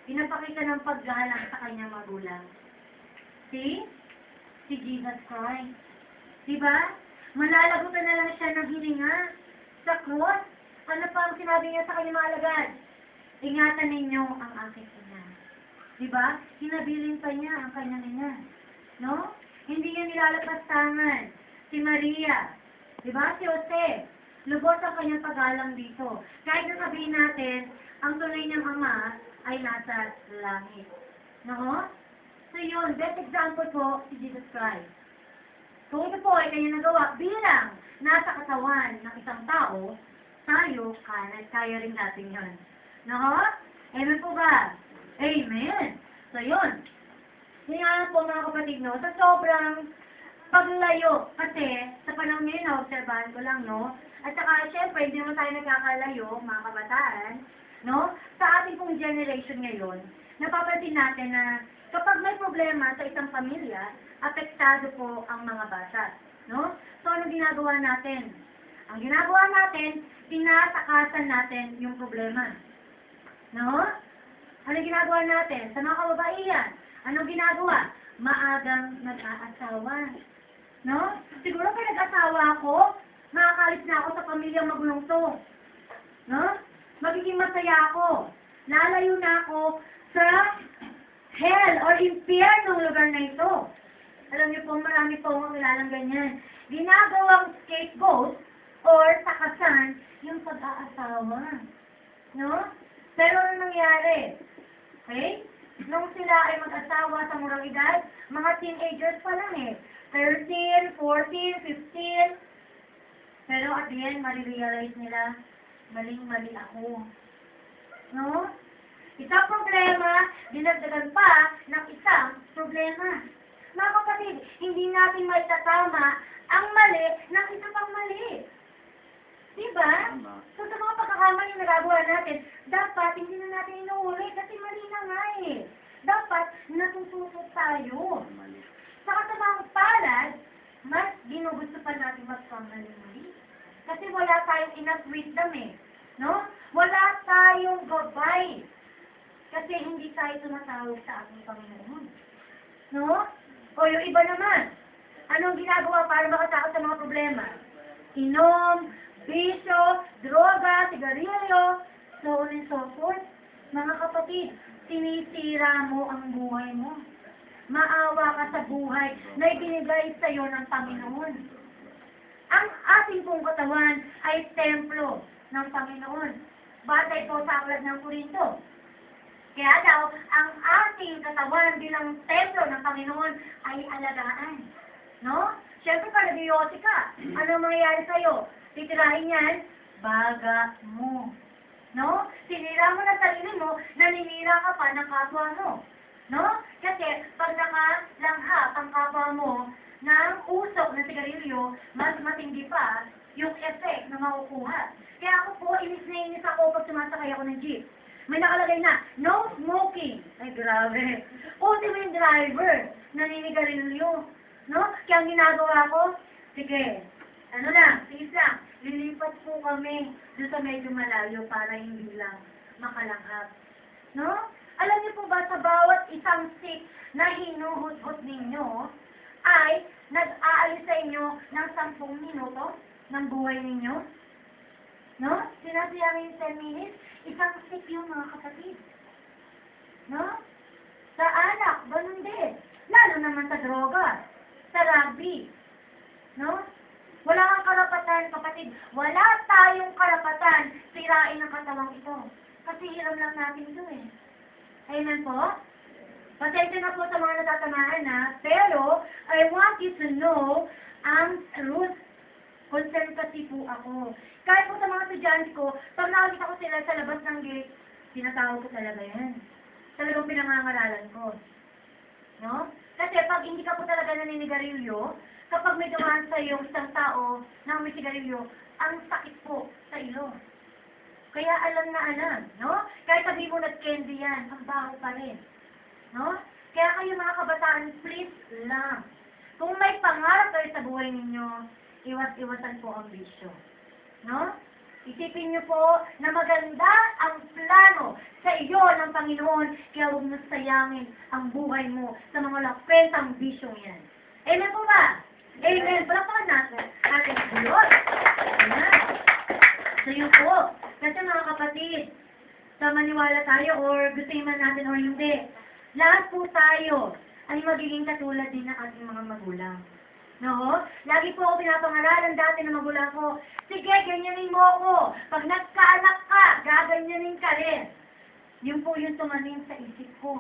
C: Pinapakita ng paggalang sa kanyang magulang. Si Jesus Christ. Diba? Malalagutan na lang siya ng hininga sa cross. Ano pa ang sinabi niya sa kanyang mga alagad? Ingatan ninyo ang aking ina. Diba? Hinabilin pa niya ang kanyang ina. No? Hindi niya nilalapastangan. Si Maria. Diba? Si Jose. Lubos ang kanyang paggalang dito. Kahit na sabihin natin, ang tunay niyang ama ay nasa langit. No? So yun, best example po si Jesus Christ. Kung ito po ay kanya nagawa bilang nasa katawan ng isang tao, tayo, kaya rin natin yun. No? Amen po ba? Amen. So yun. Yun nga po mga kapatid, no? Sa sobrang paglayo, kasi sa panahon ngayon, na-obserbahan ko lang, no? At saka, syempre, hindi naman tayo nagkakalayo, mga kabataan, no? Sa ating pong generation ngayon, napapansin natin na kapag may problema sa isang pamilya, apektado po ang mga bata, no? So, ano ginagawa natin? Ang ginagawa natin, tinatakasan natin yung problema. No? Ano ginagawa natin? Sa mga kababaihan, anong ginagawa? Maagang nag-aasawa. No? Siguro kung nag-asawa ako, makakalis na ako sa pamilyang magulong to. No? Magiging masaya ako. Lalayo na ako sa hell or impyernong lugar na ito. Alam niyo po, marami po ang kilalang ganyan. Ginagawang scapegoat or takasan yung pag-aasawa. No? Pero ano nangyari? Okay? Nung sila ay mag-asawa sa murang edad, mga teenagers pa lang eh. 13, 14, 15. Pero at the end, marirealize nila, maling-mali ako. No? Isang problema, dinagdagan pa ng isang problema. Mga kapatid, hindi natin maitatama ang mali ng isa pang mali. Diba? So sa mga pagkakamali na nagagawa natin, dapat hindi na natin inuuli kasi mali na nga eh. Dapat natututo tayo. Sa kasamang palad, mas ginugusto pa natin magkamali-mali. Kasi wala tayong enough wisdom eh. No? Wala tayong gabay. Kasi hindi tayo tumatawag sa ating Panginoon. No? O yung iba naman, anong ginagawa para makatakot sa mga problema? Inom, bisyo, droga, sigarilyo, so on and so forth. Mga kapatid, sinisira mo ang buhay mo. Maawa ka sa buhay na ibinigay sa iyo ng Panginoon. Ang ating pong katawan ay templo ng Panginoon. Batay po sa aklat ng Korinto. Kaya daw, ang ating katawan bilang templo ng Panginoon ay alagaan. No? Siyempre, panagyosi ka. Ano mangyayari sa'yo? Titirahin yan, baga mo. No? Sinira mo na sarili mo, naninira ka pa ng kapwa mo. No? Kasi, pag nakalanghap ang kapwa mo ng usok na sigarilyo, mas matindi pa yung effect na makukuha. Kaya ako po, inis na inis ako pag sumasakay ako ng jeep. May nakalagay na, no smoking. Ay, grabe. Ultimate driver, naninigarilyo. No? Kaya ang ginagawa ko, sige, ano lang, please lang, lilipat po kami doon sa medyo malayo para hindi lang makalanghap. No? Alam niyo po ba, sa bawat isang stick na hinuhut-hut ninyo, ay nag-aalis sa inyo ng 10 minuto ng buhay ninyo? No? Sinabi namin 10 minutes, isang stick yung mga kapatid. No? Sa anak, ganun din. Lalo naman sa droga, sa rugby. No? Wala kang karapatan, kapatid. Wala tayong karapatan sirain ang katawang ito. Kasi hiram lang natin ito eh. Amen po? Pasensya na po sa mga natatamaan ha. Pero, I want you to know ang rules. Concern kasi po ako. Kahit po sa mga estudyante ko, pag nakakita ko sila sa labas ng gate, tinatawag ko talaga yan. Talagang pinangangaralan ko. No? Kasi pag hindi ka po talaga naninigarilyo, kapag may dumaan sa iyo isang tao na may sigarilyo, ang sakit po sa ilong. Kaya alam na alam, no? Kahit sabi mo nag-candy yan, ang baho pa rin. No? Kaya kayo mga kabataan, please lang. Kung may pangarap kayo sa buhay ninyo, iwas-iwasan po ang bisyo. No? Isipin niyo po na maganda ang plano sa iyo ng Panginoon, kaya huwag mo sayangin ang buhay mo sa mga lapentang bisyong yan. Amen po ba? Amen. Palakpakan natin ating Diyos. Amen. So yun po. Kasi mga kapatid, sa maniwala tayo or gusto man natin or hindi, lahat po tayo ay magiging katulad din ng ating mga magulang. No? Lagi po ako pinapangaralan dati ng magulang ko, sige, ganyanin mo ako. Pag nagkaanak ka, gaganyanin ka rin. Yun po yung tumanim sa isip ko.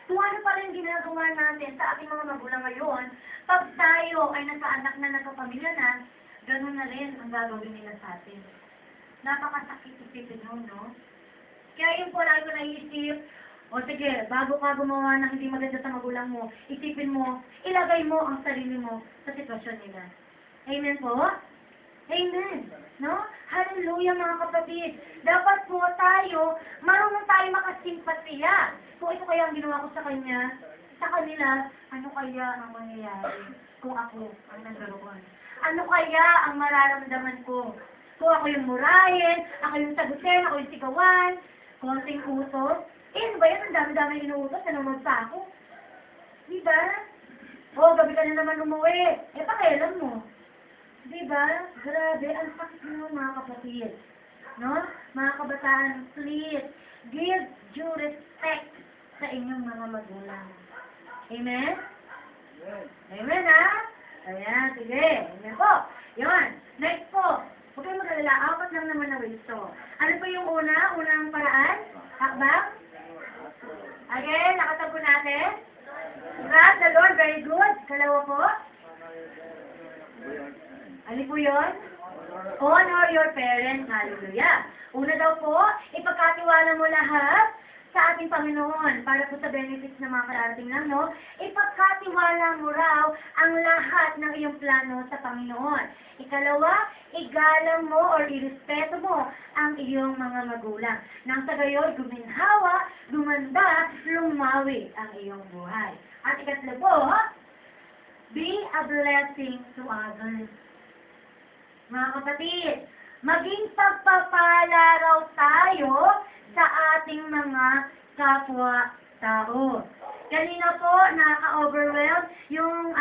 C: Kung ano pa rin ginagawa natin sa ating mga magulang ngayon, pag tayo ay nagkaanak na, nagkapamilya na, ganun na rin ang gagawin nila sa atin. Napakasakit isipin mo, no? Kaya yun po lagi ko naiisip, o sige, bago ka gumawa ng hindi maganda sa magulang mo, isipin mo, ilagay mo ang sarili mo sa sitwasyon nila. Amen po? Amen. No? Hallelujah mga kapatid. Dapat po tayo, marunong tayo makasimpatiya. Kung ito kaya ang ginawa ko sa kanya, sa kanila, ano kaya ang mangyayari kung ako ang nagkaroon? Ano kaya ang mararamdaman ko? Kung ako yung murahin, ako yung sagutin, ako yung sigawan, konting utos. Ano ba yan? Ang dami-dami inuutos, nanonood pa ako. Diba? O, gabi ka na naman umuwi. Pakialam mo. Diba? Grabe, ang sakit mo mga kapatid. No? Mga kabataan, please, give due respect sa inyong mga magulang. Amen? Amen, ha? Ayan, sige. Amen po. Yun. Next po. Huwag kayong mag-alala. 4 lang naman na ways to. Ano po yung unang paraan? Hakbang? Again, nakatapo natin. Praise the Lord, very good. Kalawa po. Ano po yun? Honor your parents. Hallelujah. Una daw po, ipagkatiwala mo lahat sa ating Panginoon para po sa benefits ng mga kararating lang, no? Ipagkatiwala mo raw ang lahat ng iyong plano sa Panginoon. Ikalawa, igalang mo or irespeto mo ang iyong mga magulang. Nang sa gayon, guminhawa, gumanda, lumawi ang iyong buhay. At ikatlo po, be a blessing to others. Mga kapatid, maging pagpapala raw tayo sa ating mga kapwa-tao. Kanina po, nakaka-overwhelm yung,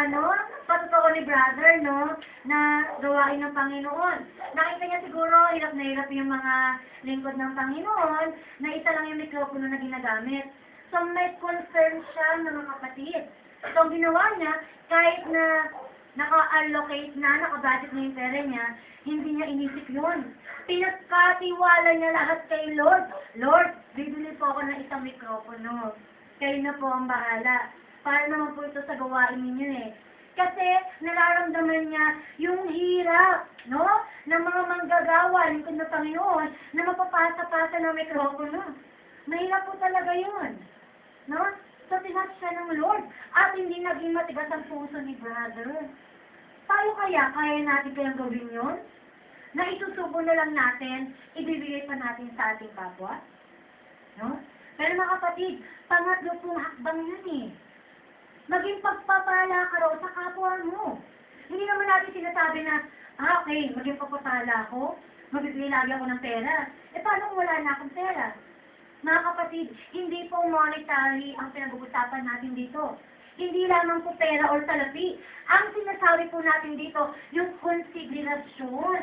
C: patotoo ni brother, no, na gawain gawain ng Panginoon. Nakita niya siguro, hirap na hirap yung mga lingkod ng Panginoon, na isa lang yung mikropono na ginagamit. So, may concern siya, mga kapatid. So, ang ginawa niya, kahit na naka-allocate na, naka-budget na yung pera niya, hindi niya inisip yun. Pinagkatiwala niya lahat kay Lord. Lord, bibili po ako ng isang mikropono. Kayo na po ang bahala. Para naman po ito sa gawain ninyo eh. Kasi nararamdaman niya yung hirap, no? Ng mga manggagawa, lingkod ng Panginoon, na mapapasa-pasa ng mikropono. Mahirap po talaga yun. No? So, tinatch siya ng Lord. At hindi naging matigas ang puso ni brother. Tayo kaya natin kayang gawin yun? Na isusubo na lang natin, ibibigay pa natin sa ating kapwa? No? Pero mga kapatid, pangatlo pong hakbang yun eh. Maging pagpapala ka raw sa kapwa mo. Hindi naman natin sinasabi na, okay, maging pagpapala ako, magbibigay lagi ako ng pera. Paano kung wala na akong pera? Mga kapatid, hindi po monetary ang pinag-uusapan natin dito. Hindi lamang po pera or salapi. Ang sinasabi po natin dito, yung konsiderasyon.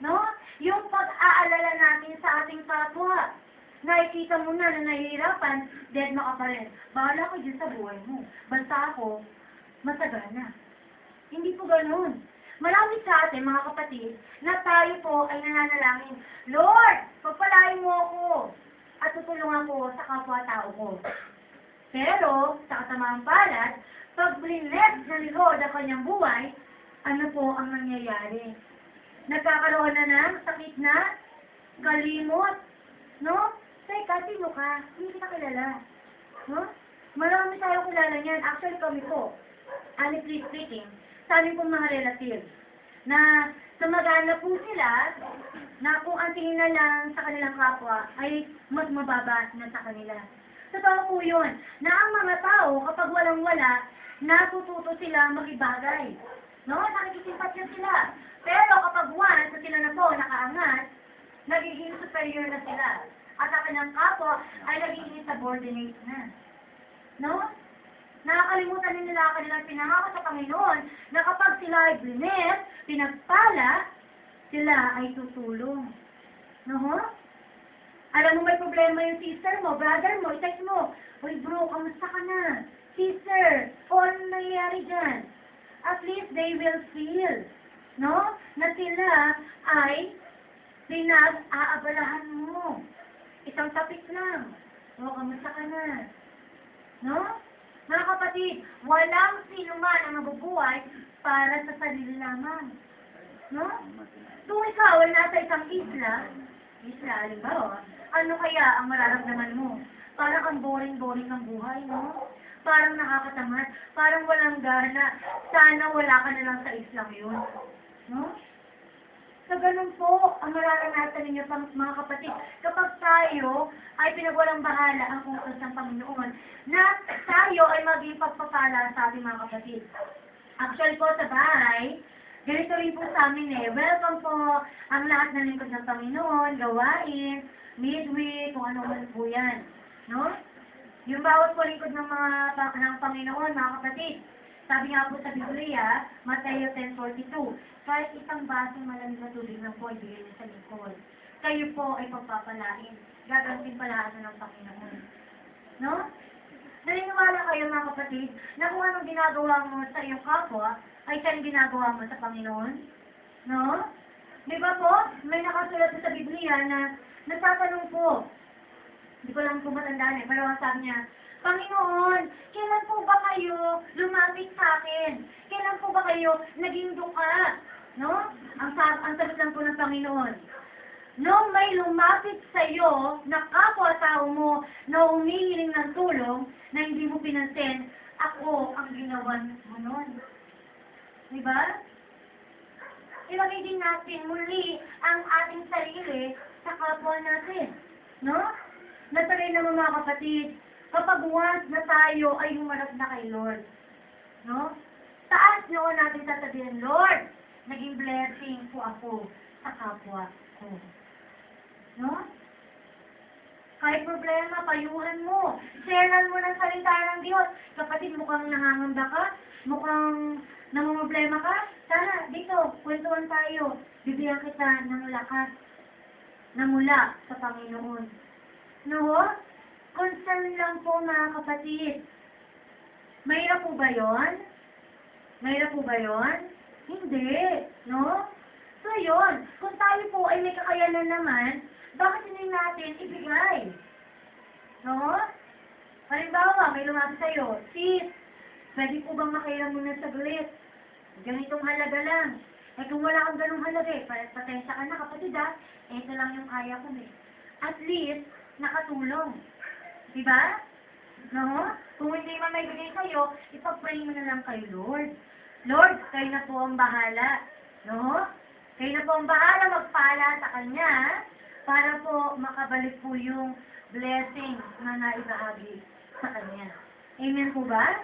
C: No? Yung pag-aalala natin sa ating kapwa. Nakikita mo na nahihirapan, dead na ka pa rin. Bahala ko dyan sa buhay mo. Basta ako, masagana. Hindi po ganun. Marami sa atin, mga kapatid, na tayo po ay nananalangin, Lord, pagpalain mo ako at tutulungan ko sa kapwa-tao ko. Pero, sa kasamang palad, pag blinet na ni Lord ang kanyang buhay, ano po ang nangyayari? Nagkakaroon na ng sakit na, kalimot, no? Teka, sino ka? Hindi kita kilala. No? Marami tayo kilala niyan. Actually, kami po, honestly speaking, sa amin pong mga relatives, na sumagana po sila, na kung ang tingin na lang sa kanilang kapwa, ay mas mababa na sa kanila. Totoo po yun, na ang mga tao, kapag walang-wala, natututo sila makibagay. No? Nakikisimpatya sila. Pero kapag once na sila na po nakaangat, nagiging superior na sila. At ang kanyang kapwa ay nagiging subordinate na. No? Nakakalimutan din nila ang kanilang pinangako sa Panginoon na kapag sila ay blinet, pinagpala, sila ay tutulong. No? Alam mo may problema yung sister mo, brother mo, i-text mo, uy bro, kamusta ka na? Sister, ano nangyayari dyan? At least they will feel, no? Na sila ay pinag-aabalahan mo. Isang topic lang. O, kamusta ka na? No? Mga kapatid, walang sino man ang mabubuhay para sa sarili lamang. No? Kung ikaw ay nasa isang isla, halimbawa, ano kaya ang mararamdaman mo? Parang ang boring-boring ng buhay, no? Parang nakakatamad, parang walang gana. Sana wala ka na lang sa islang yun. No? So, ganun po ang mararanasan ninyo, mga kapatid. Kapag tayo ay pinagwalang bahala ang utos ng Panginoon, na tayo ay maging pagpapala sa ating mga kapatid. Actually po sa bahay, ganito rin po sa amin eh. Welcome po ang lahat ng lingkod ng Panginoon, gawain, midweek, kung ano man po yan. No? Yung bawat po lingkod ng Panginoon, mga kapatid, sabi nga po sa Biblia, Mateo 10:42, kahit isang basong malamig na tubig na po ay bigay niyo sa lingkod. Kayo po ay pagpapalain. Gaganting palaan ng Panginoon. No? Naniniwala kayo mga kapatid, na kung anong ginagawa mo sa iyong kapwa, ay siya ginagawa mo sa Panginoon? No? Di ba po? May nakasulat sa Biblia na nagtatanong po, hindi ko lang po matandaan pero ang sabi niya, Panginoon, kailan po ba kayo lumapit sa akin? Kailan po ba kayo naging duka? No? Ang sagot lang po ng Panginoon. Nung may lumapit sa iyo na kapwa-tao mo na humihiling ng tulong na hindi mo pinansin, ako ang ginawan mo nun. Diba? Ilagay din natin muli ang ating sarili sa kapwa natin. No? Natuloy naman mga kapatid, kapag once na tayo ay humarap na kay Lord, no? Taas noon natin sasabihin, Lord, naging blessing po ako sa kapwa ko. No? Kahit problema, payuhan mo. Sharean mo ng salita ng Diyos. Kapatid, mukhang nangangamba ka, mukhang namumroblema ka, tara, dito, kwentuhan tayo. Bibigyan kita ng lakas na mula sa Panginoon. No? Concern lang po mga kapatid. Mahirap po ba yun? Mahirap po ba yun? Hindi. No? So yun, kung tayo po ay may kakayanan naman, bakit hindi natin ibigay? No? Halimbawa, may lumapit sa'yo, sis, pwede po bang makailan muna saglit? Ganitong halaga lang. Eh kung wala kang ganung halaga eh, patensya ka na kapatid ito lang yung kaya ko eh. At least, nakatulong. Diba? No? Kung hindi man may bigay sa'yo, ipag-pray mo na lang kay Lord. Lord, kayo na po ang bahala. No? Kayo na po ang bahala magpala sa Kanya para po makabalik po yung blessing na naibahagi sa Kanya. Amen po ba?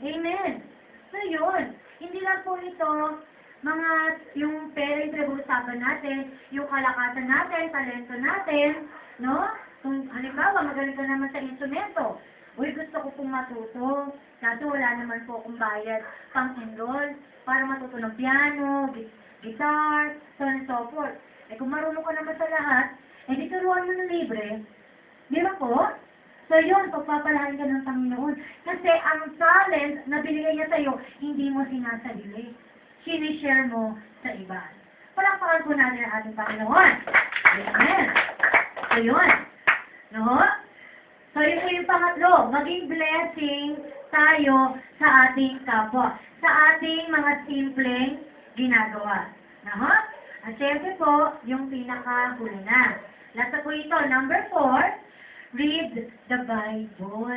C: Amen. So yun, hindi lang po ito mga yung pera yung pinag-uusapan natin, yung kalakasan natin, talento natin, no? Kung halimbawa, magaling ka naman sa instrumento, uy, gusto ko pong matuto, kaso wala naman po akong bayad pang-enroll para matuto ng piano, guitar, so on and so forth. Eh kung marunong ka naman sa lahat, eh di turuan mo na libre. Di ba po? So yun, pagpapalahan ka ng Panginoon. Kasi ang talent na binigay niya sa'yo, hindi mo sinasarili. Sinishare mo sa iba. Palakpakan po natin ang ating Panginoon. Amen. So yun. No? So yun po yung pangatlo. Maging blessing tayo sa ating kapwa. Sa ating mga simpleng ginagawa. No? At syempre po, yung pinakahuli na. Lasa po ito, number 4, read the Bible.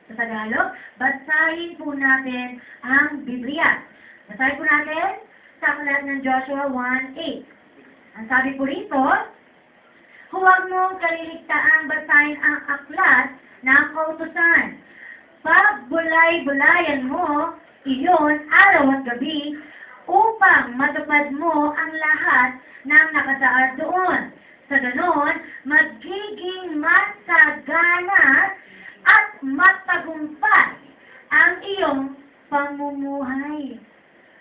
C: Sa Tagalog, basahin po natin ang Biblia. Basahin po natin sa aklat ng Joshua 1:8. Ang sabi po rito, huwag mong kaliligtaang basahin ang aklat ng kautusan. Pagbulay-bulayan mo iyon araw at gabi upang matupad mo ang lahat ng nakasaad doon. Sa ganon, magiging masagana at matagumpay ang iyong pamumuhay.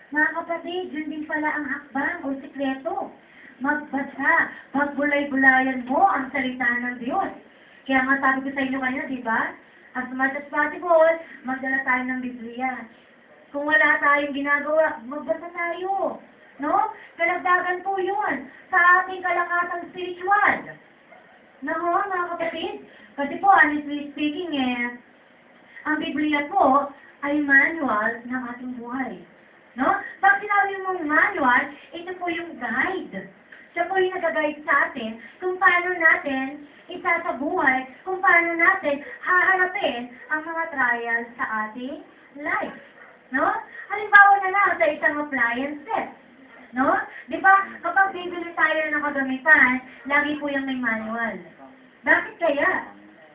C: Mga kapatid, yun din pala ang hakbang o sikreto. Magbasa, pagbulay-bulayan mo ang salita ng Diyos. Kaya nga sabi ko sa inyo kanina, di ba? As much as possible, magdala tayo ng Biblia. Kung wala tayong ginagawa, magbasa tayo. No? Kalagdagan po yun sa ating kalakasan spiritual. No, mga kapatid? Kasi po, honestly speaking, ang Biblia po ay manual ng ating buhay. No? Pag sinabi mong manual, ito po yung guide. Siya po yung nag-guide sa atin kung paano natin isasabuhay, kung paano natin haharapin ang mga trials sa ating life. No? Halimbawa na lang sa isang appliances. No? Di ba, kapag bibili tayo ng kagamitan, lagi po yung may manual. Bakit kaya?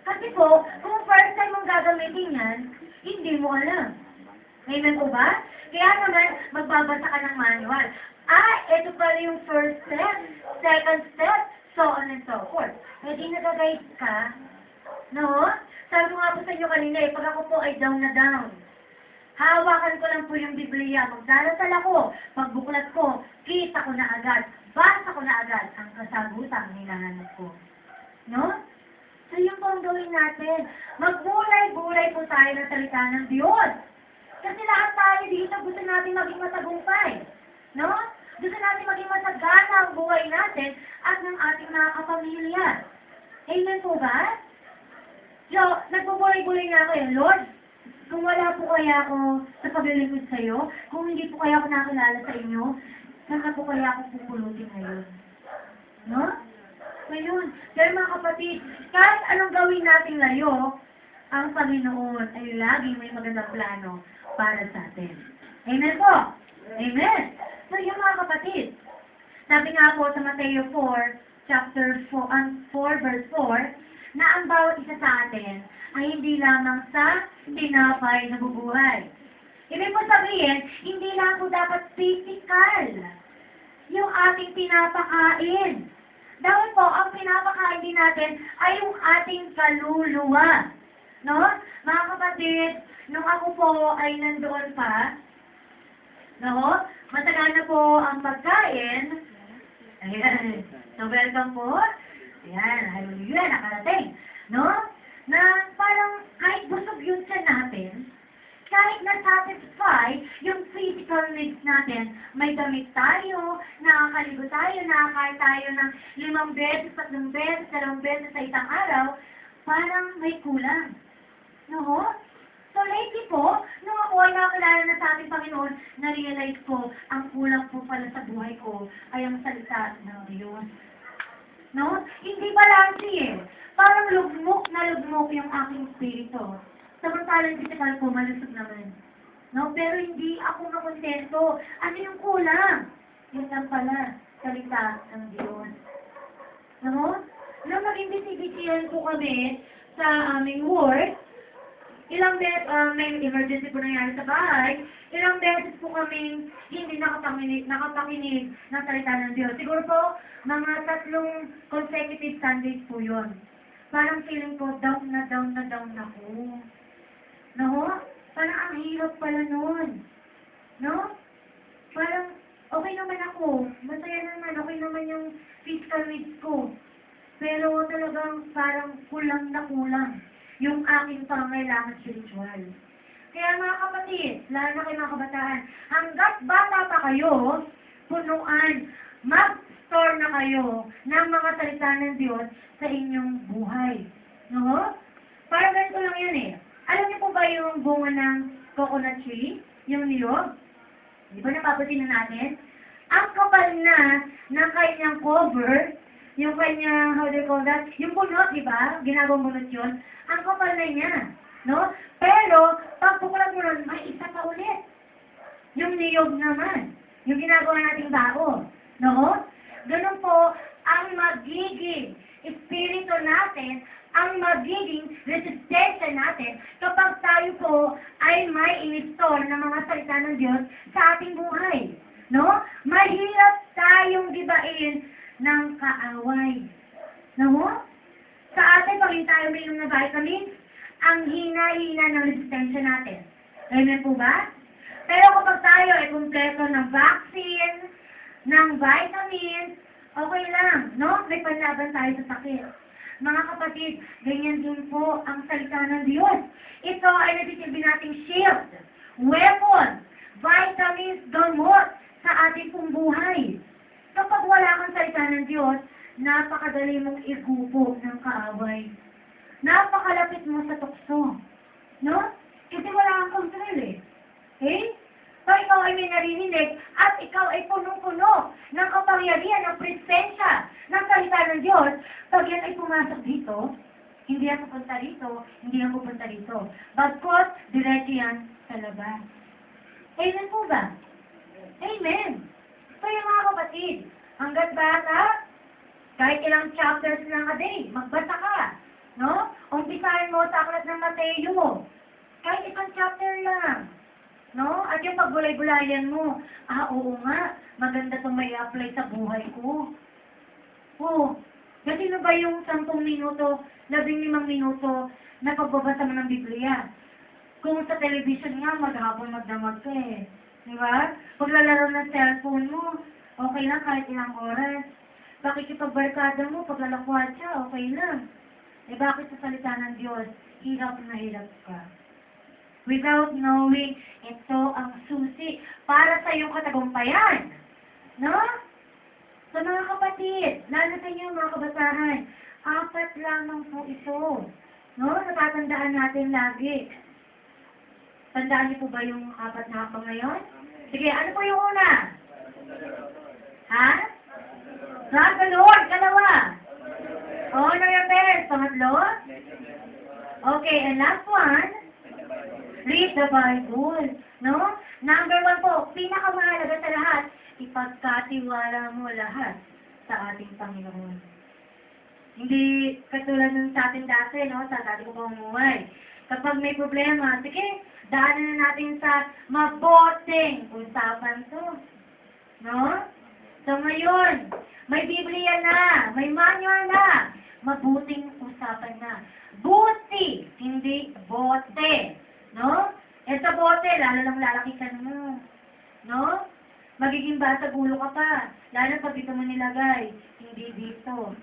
C: Kasi po, kung first time mong gagamitin yan, hindi mo alam. Amen po ba? Kaya naman, magbabasa ka ng manual. Ito pala yung first step, second step, so on and so forth. Pwede nag-guide ka, no? Sabi ko nga po sa inyo kanina, pag ako po ay down na down, hawakan ko lang po yung Biblia, magdarasal ako, pagbuklat ko, kita ko na agad, basa ko na agad ang kasagutang hinahanap ko. No? So yun po ang gawin natin. Magbulay-bulay po tayo ng salita ng Diyos. Kasi lahat tayo dito gusto natin maging matagumpay. No? Gusto natin maging masagana ang buhay natin at ng ating mga kapamilya. Amen po ba? So, nagbubulay-bulay na kayo, Lord, kung wala po kaya ako sa paglilingkod sa iyo, kung hindi po kaya ako nakilala sa inyo, saan po kaya ako pupulutin ngayon? No? Ngayon, pero mga kapatid, kahit anong gawin natin layo, ang Panginoon ay laging may magandang plano para sa atin. Amen po? Amen? So, yung mga kapatid, sabi nga po sa Mateo 4, chapter 4, verse 4, na ang bawat isa sa atin ay hindi lamang sa tinapay na bubuhay. Ibig po sabihin, hindi lang po dapat physical yung ating pinapakain. Dahil po, ang pinapakain din natin ay yung ating kaluluwa. No? Mga kapatid, nung ako po ay nandoon pa, no? Matagal na po ang pagkain. Ayan. So, welcome po. Ayan, hallelujah, nakarating. No? Na parang kahit busog yung tiyan natin, kahit na-satisfy yung physical needs natin, may damit tayo, nakakaligo tayo, nakakain tayo ng 5 beses, 3 beses, 2 beses sa isang araw, parang may kulang. No? So lately po, nung ako ay nakakilala na sa ating Panginoon, na-realize ko, ang kulang po pala sa buhay ko ay ang salita ng Diyos. No? Hindi balanse eh. Parang lugmok na lugmok yung aking spirito. Samantalang physical ko, malusog naman. No? Pero hindi ako nakontento. Ano yung kulang? Yun lang pala, salita ng Diyos. No? Nung nag-investigahan po kami sa aming work, ilang beses, may emergency po nangyari sa bahay, ilang beses po kaming hindi nakapakinig ng salita ng Diyos. Siguro po, mga 3 consecutive Sundays po yun. Parang feeling ko, down na ako. No? Parang ang hirap pala nun. No? Parang, okay naman ako. Masaya naman. Okay naman yung physical needs ko. Pero talagang parang kulang na kulang yung aking pangangailangan spiritual. Kaya mga kapatid, lalo na kayo mga kabataan, hanggat bata pa kayo, punuan, mag-store na kayo ng mga salita ng Diyos sa inyong buhay. No? Parang ganito lang yun eh. Alam niyo po ba yung bunga ng coconut tree? Yung niyog? Di ba napapasin na natin? Ang kapal na ng kanyang cover, yung kanya, how do you call that? Yung bunot, di ba? Ginagawang bunot yun. Ang kapal na niya. No? Pero, pag pukulang bunot, may isa pa ulit. Yung niyog naman. Yung ginagawa nating bao. No? Ganun po, ang magiging espiritu natin, ang magiging resistensya natin kapag tayo po ay may in-store ng mga salita ng Diyos sa ating buhay. No? Mahirap tayong gibain ng kaaway. No? Sa atin, pag hindi tayo uminom na vitamins, ang hina-hina ng resistensya natin. Amen po ba? Pero kapag tayo ay kumpleto ng vaccine, ng vitamins, okay lang, no? May panlaban tayo sa sakit. Mga kapatid, ganyan din po ang salita ng Diyos. Ito ay nagsisilbi nating shield, weapon, vitamins, gamot sa ating pong buhay. Kapag wala kang salita ng Diyos, napakadali mong igupo ng kaaway. Napakalapit mo sa tukso. No? Kasi wala kang control eh. Okay? So, ikaw ay may narinig at ikaw ay punong-puno ng kapangyarihan, ng presensya ng salita ng Diyos. Pag yan ay pumasok dito, hindi yan pupunta dito, hindi yan pupunta dito. Bagkot, diretso yan sa labas. Amen po ba? Amen. So, yung mga kapatid, hanggat bata, kahit ilang chapters lang a day, magbasa ka. No? Umpisahin mo sa aklat ng Mateo. Kahit isang chapter lang. No? At yung pagbulay-bulayan mo, oo nga, maganda itong may apply sa buhay ko. Oo. Kasi na ba yung 10 minuto, 15 minuto na pagbabasa mo ng Biblia? Kung sa television nga, maghapon magdamag ka eh. Di ba? Paglalaro ng cellphone mo, okay lang kahit ilang oras. Bakit yung pagbarkada mo, paglalakwad siya, okay lang. Eh bakit sa salita ng Diyos, hirap na hirap ka? Without knowing, ito ang susi para sa iyong katagumpayan. No? Sa mga kapatid, lalo sa inyo mga kabataan, 4 lamang po ito. No? Natatandaan natin lagi. Tandaan niyo po ba yung 4 na hakbang ngayon? Sige, ano po yung una? Ha? Love the Lord, 2. Honor your parents, 3. Okay, and last one, read the Bible. No? Number 1 po, pinakamahalaga sa lahat, ipagkatiwala mo lahat sa ating Panginoon. Hindi katulad ng sa atin dati, no? Sa dati ko pamumuhay. Kapag may problema, sige, daanan na natin sa mabuting usapan to. No? So ngayon, may Biblia na, may manual na, mabuting usapan na. Buti, hindi bote. No? Eh sa bote, lalo lang lalakitan mo. No? Magiging basag ulo ka pa. Lalo pag dito mo nilagay. Hindi dito.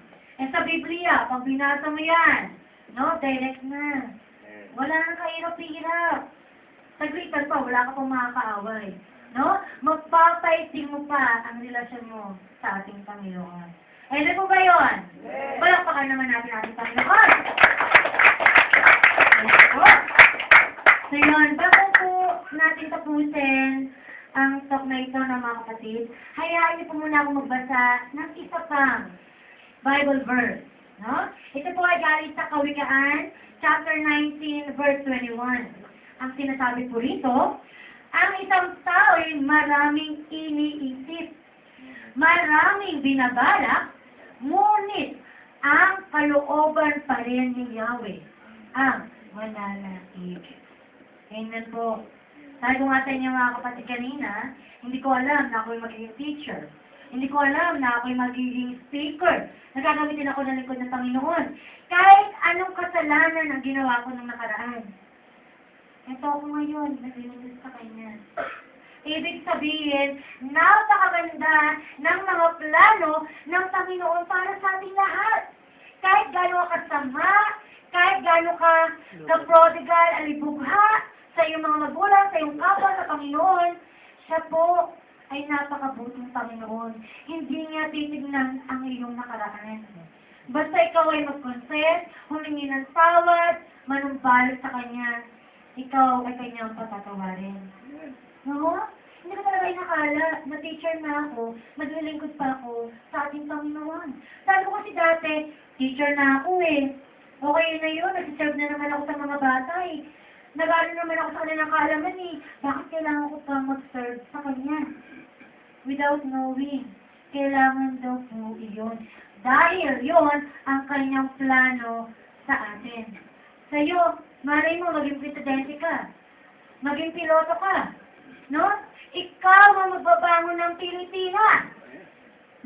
C: Eh sa Biblia, pag binasa mo yan, no? Direct na. Wala nang kahirap-hirap. Saglitan pa, wala ka pang makakaaway. No? Magpapaigting mo pa ang relasyon mo sa ating Panginoon. Eh, ano po ba yun? Palakpakan naman natin ating Panginoon. Ayan po. So yun, bago po natin tapusin ang talk na ito ng mga kapatid, hayaan niyo po muna ako magbasa ng isa pang Bible verse. No? Ito po ay galing sa Kawikaan, chapter 19, verse 21. Ang sinasabi po rito, ang isang tao ay maraming iniisip, maraming binabalak, ngunit ang kalooban pa rin ni Yahweh ang mananatili. Amen po. Sabi ko nga sa inyo mga kapatid kanina, hindi ko alam na ako'y magiging teacher. Hindi ko alam na ako'y magiging speaker. Nagagamitin ako ng lingkod ng Panginoon. Kahit anong kasalanan ang ginawa ko nung nakaraan. Ito ako ngayon, naglilingkod sa Kanya. Ibig sabihin, napakaganda ng mga plano ng Panginoon para sa ating lahat. Kahit gano'n ka kasama, kahit gano'n ka ka-prodigal, alibugha, sa iyong mga magulang, sa iyong kapwa sa Panginoon, siya po ay napakabuting Panginoon. Hindi niya titignan ang iyong nakaraan. Basta ikaw ay mag-confess, humingi ng tawad, manumbalik sa Kanya, ikaw ay Kanyang patatawarin. No? Hindi ko talaga inakala na teacher na ako, maglilingkod pa ako sa ating Panginoon. Sabi ko kasi dati, teacher na ako eh. Okay na yun, nag-serve na naman ako sa mga bata eh. Nag-aaral naman ako sa kanilang kaalaman eh. Bakit kailangan ko pa mag-serve sa Kanya? Without knowing, kailangan daw po iyon. Dahil yun ang Kanyang plano sa atin. Sa'yo, malay mo, maging presidente ka. Maging piloto ka. No? Ikaw ang magbabangon ng Pilipinas.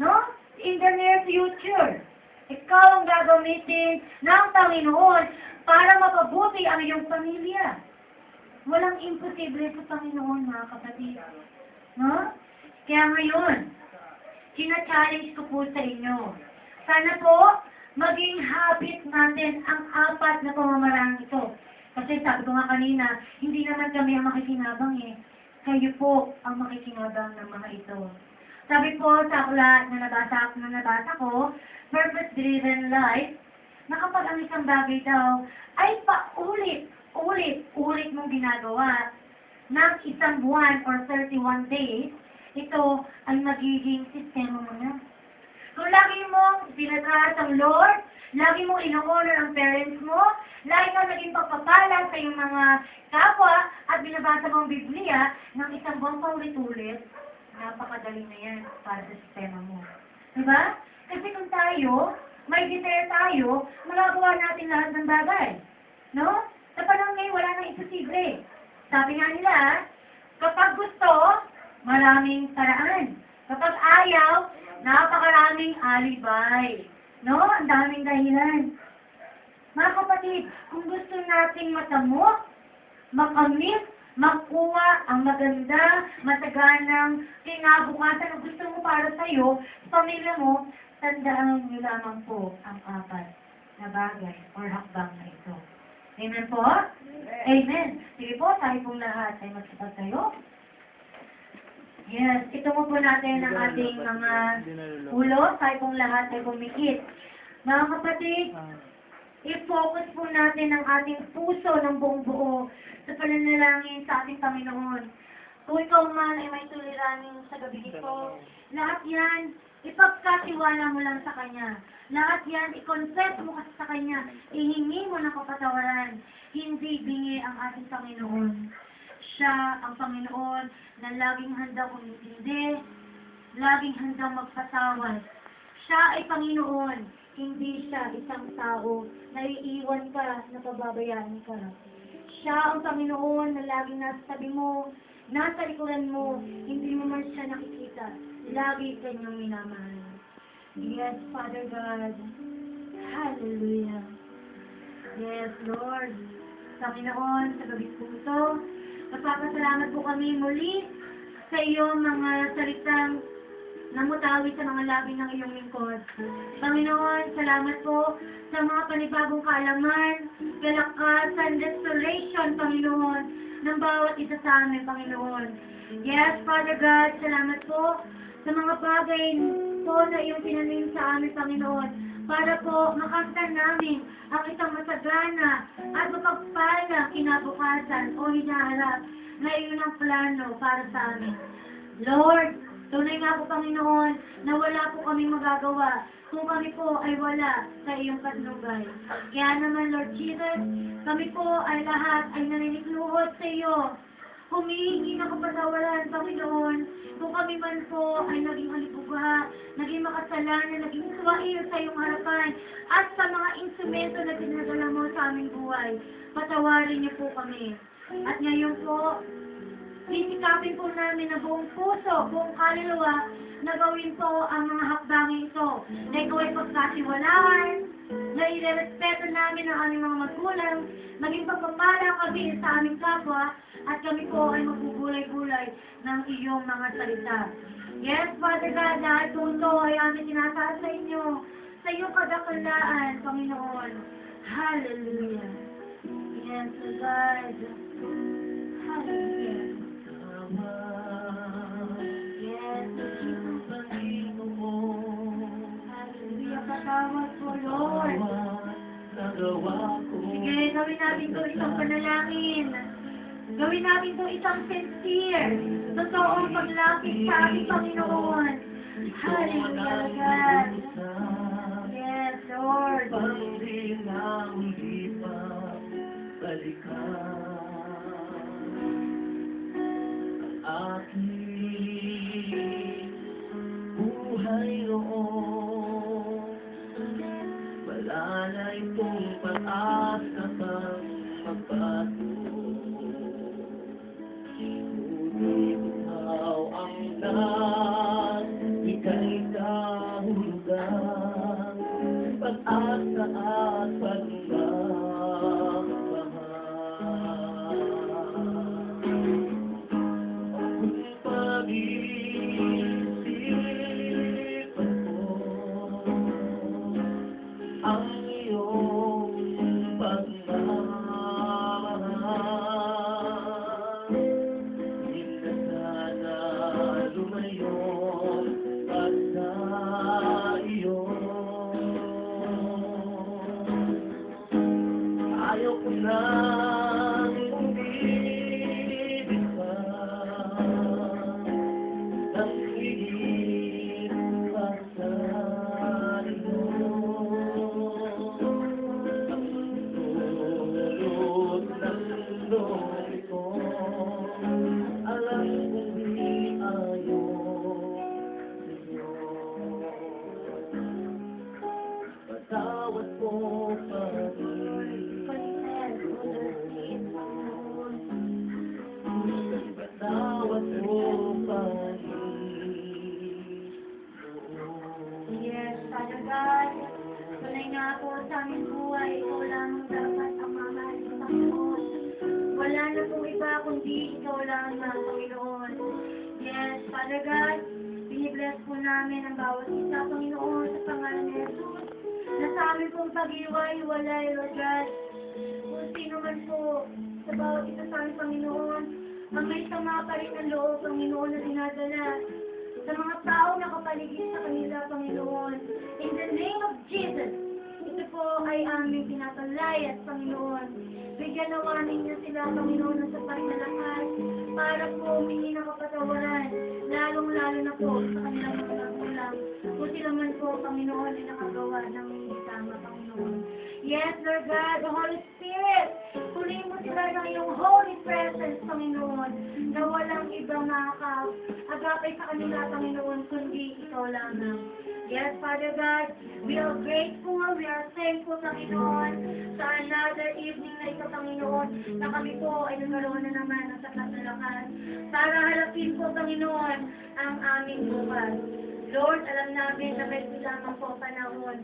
C: No? In the near future. Ikaw ang gagamitin ng Panginoon para mapabuti ang iyong pamilya. Walang imposible sa Panginoon, mga kapatid. No? Kaya ngayon, sina-challenge ko po sa inyo. Sana po, maging habit natin ang apat na pamamaraan ito. Kasi sabi ko nga kanina, hindi naman kami ang makikinabang eh. Kayo po ang makikinabang ng mga ito. Sabi po sa aklat na nabasa ko, Purpose-Driven Life, na kapag ang isang bagay daw ay paulit mong ginagawa ng isang buwan or 31 days, ito ay magiging sistema mo na. Kung lagi mong pinataas ang Lord, lagi mong ino-honor ang parents mo, lagi kang naging pagpapala sa iyong mga kapwa at binabasa mo ang Biblia ng isang buwan paulit-ulit, napakadali na yan para sa sistema mo. Diba? Kasi kung tayo, may desire tayo, magagawa natin lahat ng bagay. No? Sa panahon ngayon, wala nang imposible. Sabi nga nila, kapag gusto, maraming paraan. Kapag ayaw, napakaraming alibay. No? Ang daming dahilan. Mga kapatid, kung gusto nating matamo, makamit, makuha ang maganda, mataganang kinabukasan na gusto mo para sa'yo, sa pamilya mo, tandaan niyo lamang po ang apat na bagay or hakbang na ito. Amen po? Amen. Sige po, tayo pong lahat ay magsipag tayo. Yes, itungo po natin ang ating mga ulo, tayo pong lahat ay bumikit. Mga kapatid, i-focus po natin ang ating puso ng buong buo sa pananalangin sa ating Panginoon. Kung ikaw man ay may tuliranin sa gabi ito, lahat yan, ipagkatiwala mo lang sa Kanya. Lahat yan, i-confess mo kasi sa Kanya. Ihingi mo ng kapatawaran. Hindi bingi ang ating Panginoon. Siya ang Panginoon na laging handang umintindi, laging handang magpatawad. Siya ay Panginoon. Hindi siya isang tao na iiwan ka, na pababayaan ka. Siya ang Panginoon na laging nasa tabi mo, nasa likuran mo, hindi mo man siya nakikita. Lagi kanyang minamahal. Yes, Father God. Hallelujah. Yes, Lord. Panginoon, sa gabi po ito, nagpapasalamat po kami muli sa iyong mga salitang namutawi sa mga labi ng iyong lingkod. Panginoon, salamat po sa mga panibagong kaalaman, kalakasan, restoration, Panginoon, ng bawat isa sa amin, Panginoon. Yes, Father God, salamat po sa mga bagay po na iyong tinanim sa amin, Panginoon, para po makamtan namin ang isang masagana at mapagpalang kinabukasan o hinaharap na iyon ang plano para sa amin. Lord, tunay nga po, Panginoon, na wala po kami magagawa kung kami po ay wala sa iyong patnubay. Kaya naman, Lord Jesus, kami po ay lahat ay naninikluhod sa iyo. Humihingi ng kapatawaran, Panginoon, kung kami man po ay naging alipuga, naging makasalanan, naging suwail sa iyong harapan, at sa mga instrumento na dinadala mo sa aming buhay. Patawarin niyo po kami. At ngayon po, sisikapin po namin na buong puso, buong kaluluwa, na gawin po ang mga hakbangin ito. Na ikaw ay pagkatiwalaan, na irerespeto namin ang aming mga magulang, maging pagpapala kami sa aming kapwa, at kami po ay magbubulay-bulay ng iyong mga salita. Yes, Father God, dahil po ito ay aming tinataas sa inyo, sa iyong kadakalaan, Panginoon. Hallelujah. Yes, God. Hallelujah. Yes, Jesus. Hallelujah. Patawad po, Lord. Sige, gawin natin ito isang panalangin. Gawin natin ito isang sincere, totoong paglapit sa ating Panginoon. Hallelujah, God. Yes, Lord.
B: Buhay noon, wala na itong pag-asa pang magbago. Ngunit ikaw ang lahat, ika'y kahulugan, pag-asa at pagmamahal. Kung pag-iisipan ko ang iyong pagmamahal, hindi na sana lumayo at sa iyo. Ayaw ko nang umibig pa nang higit pa sa iyo. Ang dulot ng loob ko, alam kong di ayaw sa'yo. Patawad po patawad po
C: Yes, Father God. Tunay nga po sa aming buhay, ikaw lamang dapat ang mamahal sa Panginoon. Wala na pong iba kundi ikaw lamang, Panginoon. Yes, Father God, binibless po namin ang bawat isa, Panginoon, sa pangalan ni Jesus. Na sa amin pong pag-iwa-iwalay, Lord God. Kung sino man po sa bawat isa sa aming, Panginoon, ang may sama pa rin ng loob, Panginoon, na dinadala sa mga tao na kapaligid sa kanila, Panginoon. In the name of Jesus, ito po ay aming pinapalayas, Panginoon. Bigyan nawa ninyo sila, Panginoon, ng sapat na lakas para po humingi ng kapatawaran, lalong-lalo na po sa kanilang mga magulang. Kung sila man po, Panginoon, ay nakagawa ng hindi tama, Panginoon. Yes, Lord God, the Holy Spirit, puliin mo sila ng iyong holy presence, Panginoon, na walang ibang makaka-agapay sa kanila, Panginoon, kundi ikaw lamang. Yes, Father God, we are grateful, we are thankful, Panginoon, sa another evening na ito, Panginoon, na kami po ay nagkaroon na naman ng sapat na lakas para harapin po, Panginoon, ang aming bukas. Lord, alam namin na may lamang po panahon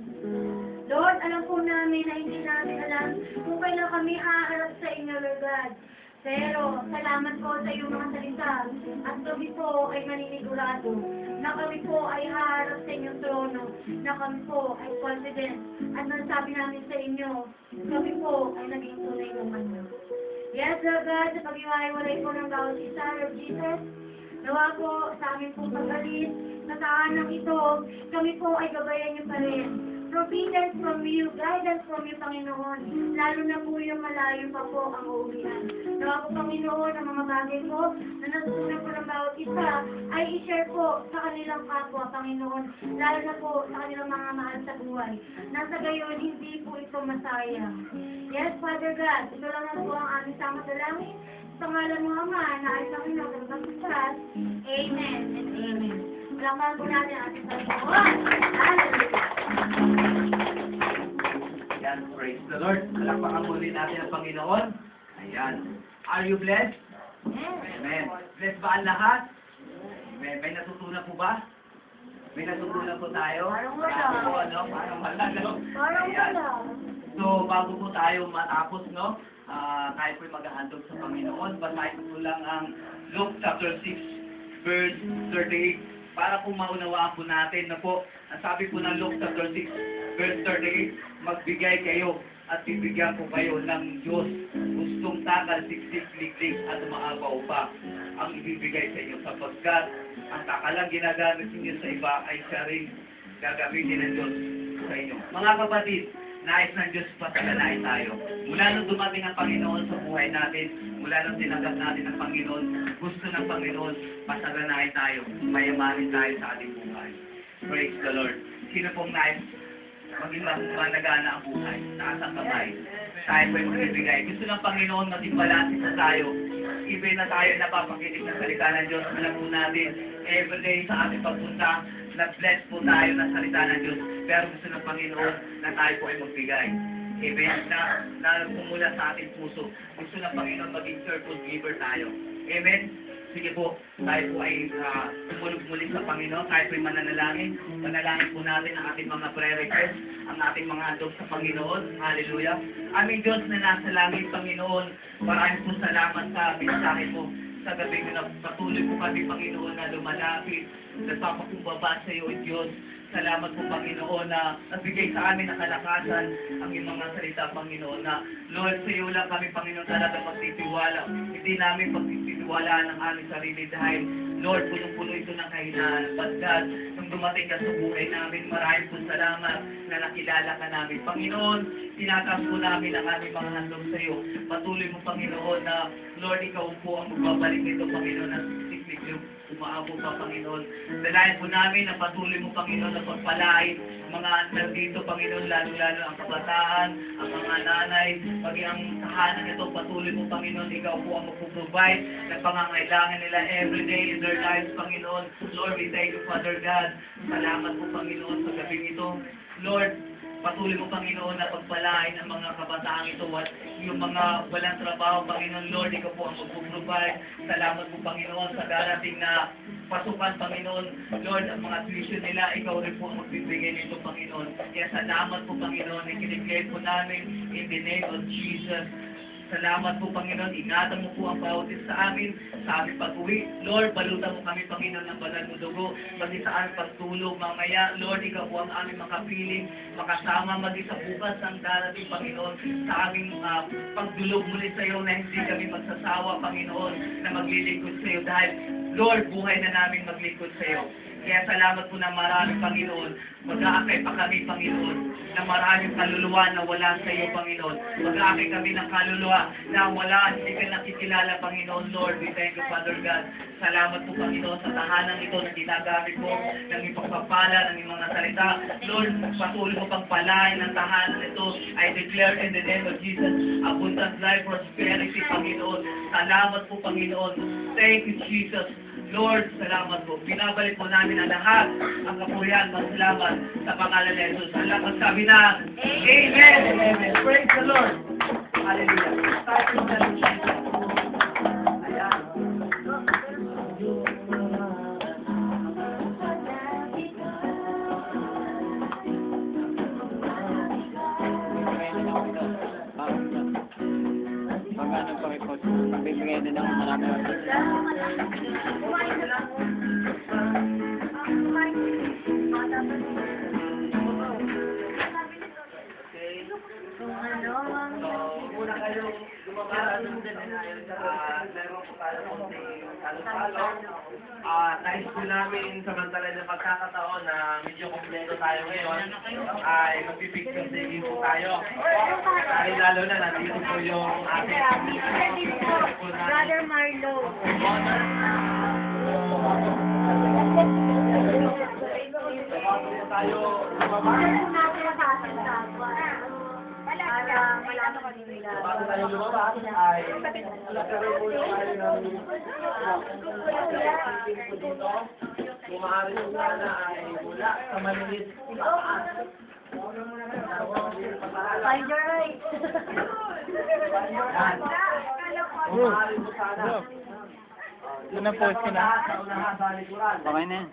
C: Lord, alam po namin na hindi namin alam kung kailan kami haharap sa inyo, Lord God. Pero, salamat po sa iyong mga salita. At kami po ay maninigurado na kami po ay haharap sa inyong trono, na kami po ay confident. At nasabi namin sa inyo, kami po ay naging tunay naman nyo. Yes, Lord God, sa pag-iwalay po ng bawat isa, Lord Jesus, nawa po sa aming pong pag-alis, sa tahanang ito, kami po ay gabayan niyo pa rin. Providence from you, guidance from you, Panginoon. Lalo na po yung malayo pa po ang uuwian. Nawa po, Panginoon, ang mga bagay po na natutunan po ng bawat isa ay i-share po sa kanilang kapwa, Panginoon. Lalo na po sa kanilang mga mahal sa buhay. Nasa gayon, hindi po ito masayang. Yes, Father God, ito lang na po ang aming sama dalangin. Sa ngalan mo, Ama, na ay Panginoon, ang magpapasas. Amen and amen. Palakpakan po natin ang ating Panginoon. Hallelujah.
B: Ayan, praise the Lord. Palakpakan muli natin ang Panginoon. Ayan. Are you blessed? Amen. Blessed ba ang lahat? Amen. May natutunan po ba? May natutunan po tayo?
C: Parang wala.
B: Parang po, ano? Parang wala, no?
C: Parang
B: Ayan.
C: wala.
B: So, bago po tayo matapos, no? Tayo po'y maghahandog sa Panginoon. Basahin ko lang ang Luke chapter 6, verse 38. Para po maunawaan po natin na po, ang sabi po ng Luke chapter 6, verse 38, magbigay kayo at bibigyan ko kayo ng Diyos. Gustong takal, siksik, liglig at umaabaw pa ang ibibigay sa inyo sapagkat ang takalang ginagamit ninyo sa iba ay siya rin gagamitin ng Diyos sa inyo. Mga kapatid, nais ng Diyos pataganain tayo. Mula nung dumating ang Panginoon sa buhay natin, mula nung tinanggap natin ang Panginoon, gusto ng Panginoon, pataganain tayo, mayamanin tayo sa ating buhay. Praise the Lord. Sino pong nais maging managana ang buhay? Taas ang kamay. Tayo po'y magbibigay. Gusto ng Panginoon maging balanse sa tayo. Even na tayo napapakinig ng salita ng Diyos, alam po natin, everyday sa ating pagpunta, na-bless po tayo ng salita ng Diyos. Pero gusto ng Panginoon na tayo po ay magbigay. Amen. Na pumula sa ating puso. Gusto ng Panginoon maging cheerful giver tayo. Amen. Sige po, tayo po ay tumulog muli sa Panginoon. Tayo po ay mananalangin. Manalangin po natin ang ating mga prayer requests, ang ating mga handog sa Panginoon. Hallelujah. Aming Diyos na nasa langit, Panginoon, maraming po salamat sa mensahe po. Sa gabi na patuloy po kami, Panginoon, na lumalapit. Nagpapakumbaba sa iyo, Diyos. Salamat po, Panginoon, na nagbigay sa amin ng kalakasan ang iyong mga salita, Panginoon, na Lord, sa iyo lang kami, Panginoon, talaga magtitiwala. Hindi namin pagtitiwalaan ang aming sarili dahil, Lord, punong-puno ito ng kahinaan. Pagkat, nung dumating ka sa buhay namin, maraming po salamat na nakilala ka namin. Panginoon, tinataas po namin ang aming mga handog sa iyo. Patuloy mo, Panginoon, na Lord, ikaw po ang magbabalik nito, Panginoon, na siklik yung umaabot pa, Panginoon. Dalayan po namin na patuloy mo, Panginoon, na pagpalain mga nandito, Panginoon, lalo-lalo ang kabataan, ang mga nanay, paging ang tahanan ito, patuloy mo, Panginoon, ikaw po ang magpuprovide ng pangangailangan nila everyday in their lives, Panginoon. Lord, we thank you, Father God. Salamat po, Panginoon, sa gabing ito. Lord, patuloy mo, Panginoon, na pagpalain ang mga kabataang ito at yung mga walang trabaho, Panginoon, Lord, ikaw po ang magpuprovide. Salamat po, Panginoon, sa darating na pasukan, Panginoon. Lord, ang mga tuition nila, ikaw rin po ang magbibigay nito, Panginoon. Kaya salamat po, Panginoon, ikinigay po namin in the name of Jesus. Salamat po, Panginoon. Ingatan mo po ang bawat isa sa amin, sa aming pag-uwi. Lord, balutan mo kami, Panginoon, ng banal mo dugo. Pati sa aming pagtulog mamaya, Lord, ikaw po ang aming makapiling, makasama maging sa bukas ng darating, Panginoon, sa aming pagdulog muli sa iyo na hindi kami magsasawa, Panginoon, na maglilingkod sa iyo. Dahil, Lord, buhay na namin maglingkod sa iyo. Kaya salamat po na maraming, Panginoon. Mag-aakay pa kami, Panginoon, na maraming kaluluwa na wala sa iyo, Panginoon. Mag-aakay kami ng kaluluwa na wala, hindi ka nakikilala, Panginoon. Lord, we thank you, Father God. Salamat po, Panginoon, sa tahanan ito na ginagamit mo ng ipagpapala ng iyong mga salita. Lord, patuloy mo pagpalain ng tahanan ito. I declare in the name of Jesus, abundant life, prosperity, Panginoon. Salamat po, Panginoon. Thank you, Jesus. Lord, salamat po. Binabalik po namin ang lahat ang kapurihan, pasalamat sa pangalan ni Jesus. Salamat sabi na, Amen and Amen. Praise the Lord. Hallelujah. Tayo po sa Jesus. Ayan.
D: pakipot. Pagbibigay din ng marami.
C: Kumain na lang. Kumain. Kung ano,
B: Muna kayo lumabas meron po tayo konting talo-talo. Nais po namin samantala ng pagkakataon na medyo kompleto tayo ngayon ay magpipicture taking po tayo. Lalo na nandito po yung ating
C: Brother Marlo.
B: tayo lumabas.
C: Para malaman ko din nila.
B: Bago tayo lumabas ay nagkaroon po yung tayo ng dito. Kung maaari po sana ay mula sa malinis.
C: Find your right.
B: Yan. Kung maaari po sana.
D: Ano po,
B: Sa unahan sa likuran.
D: Okay na yan.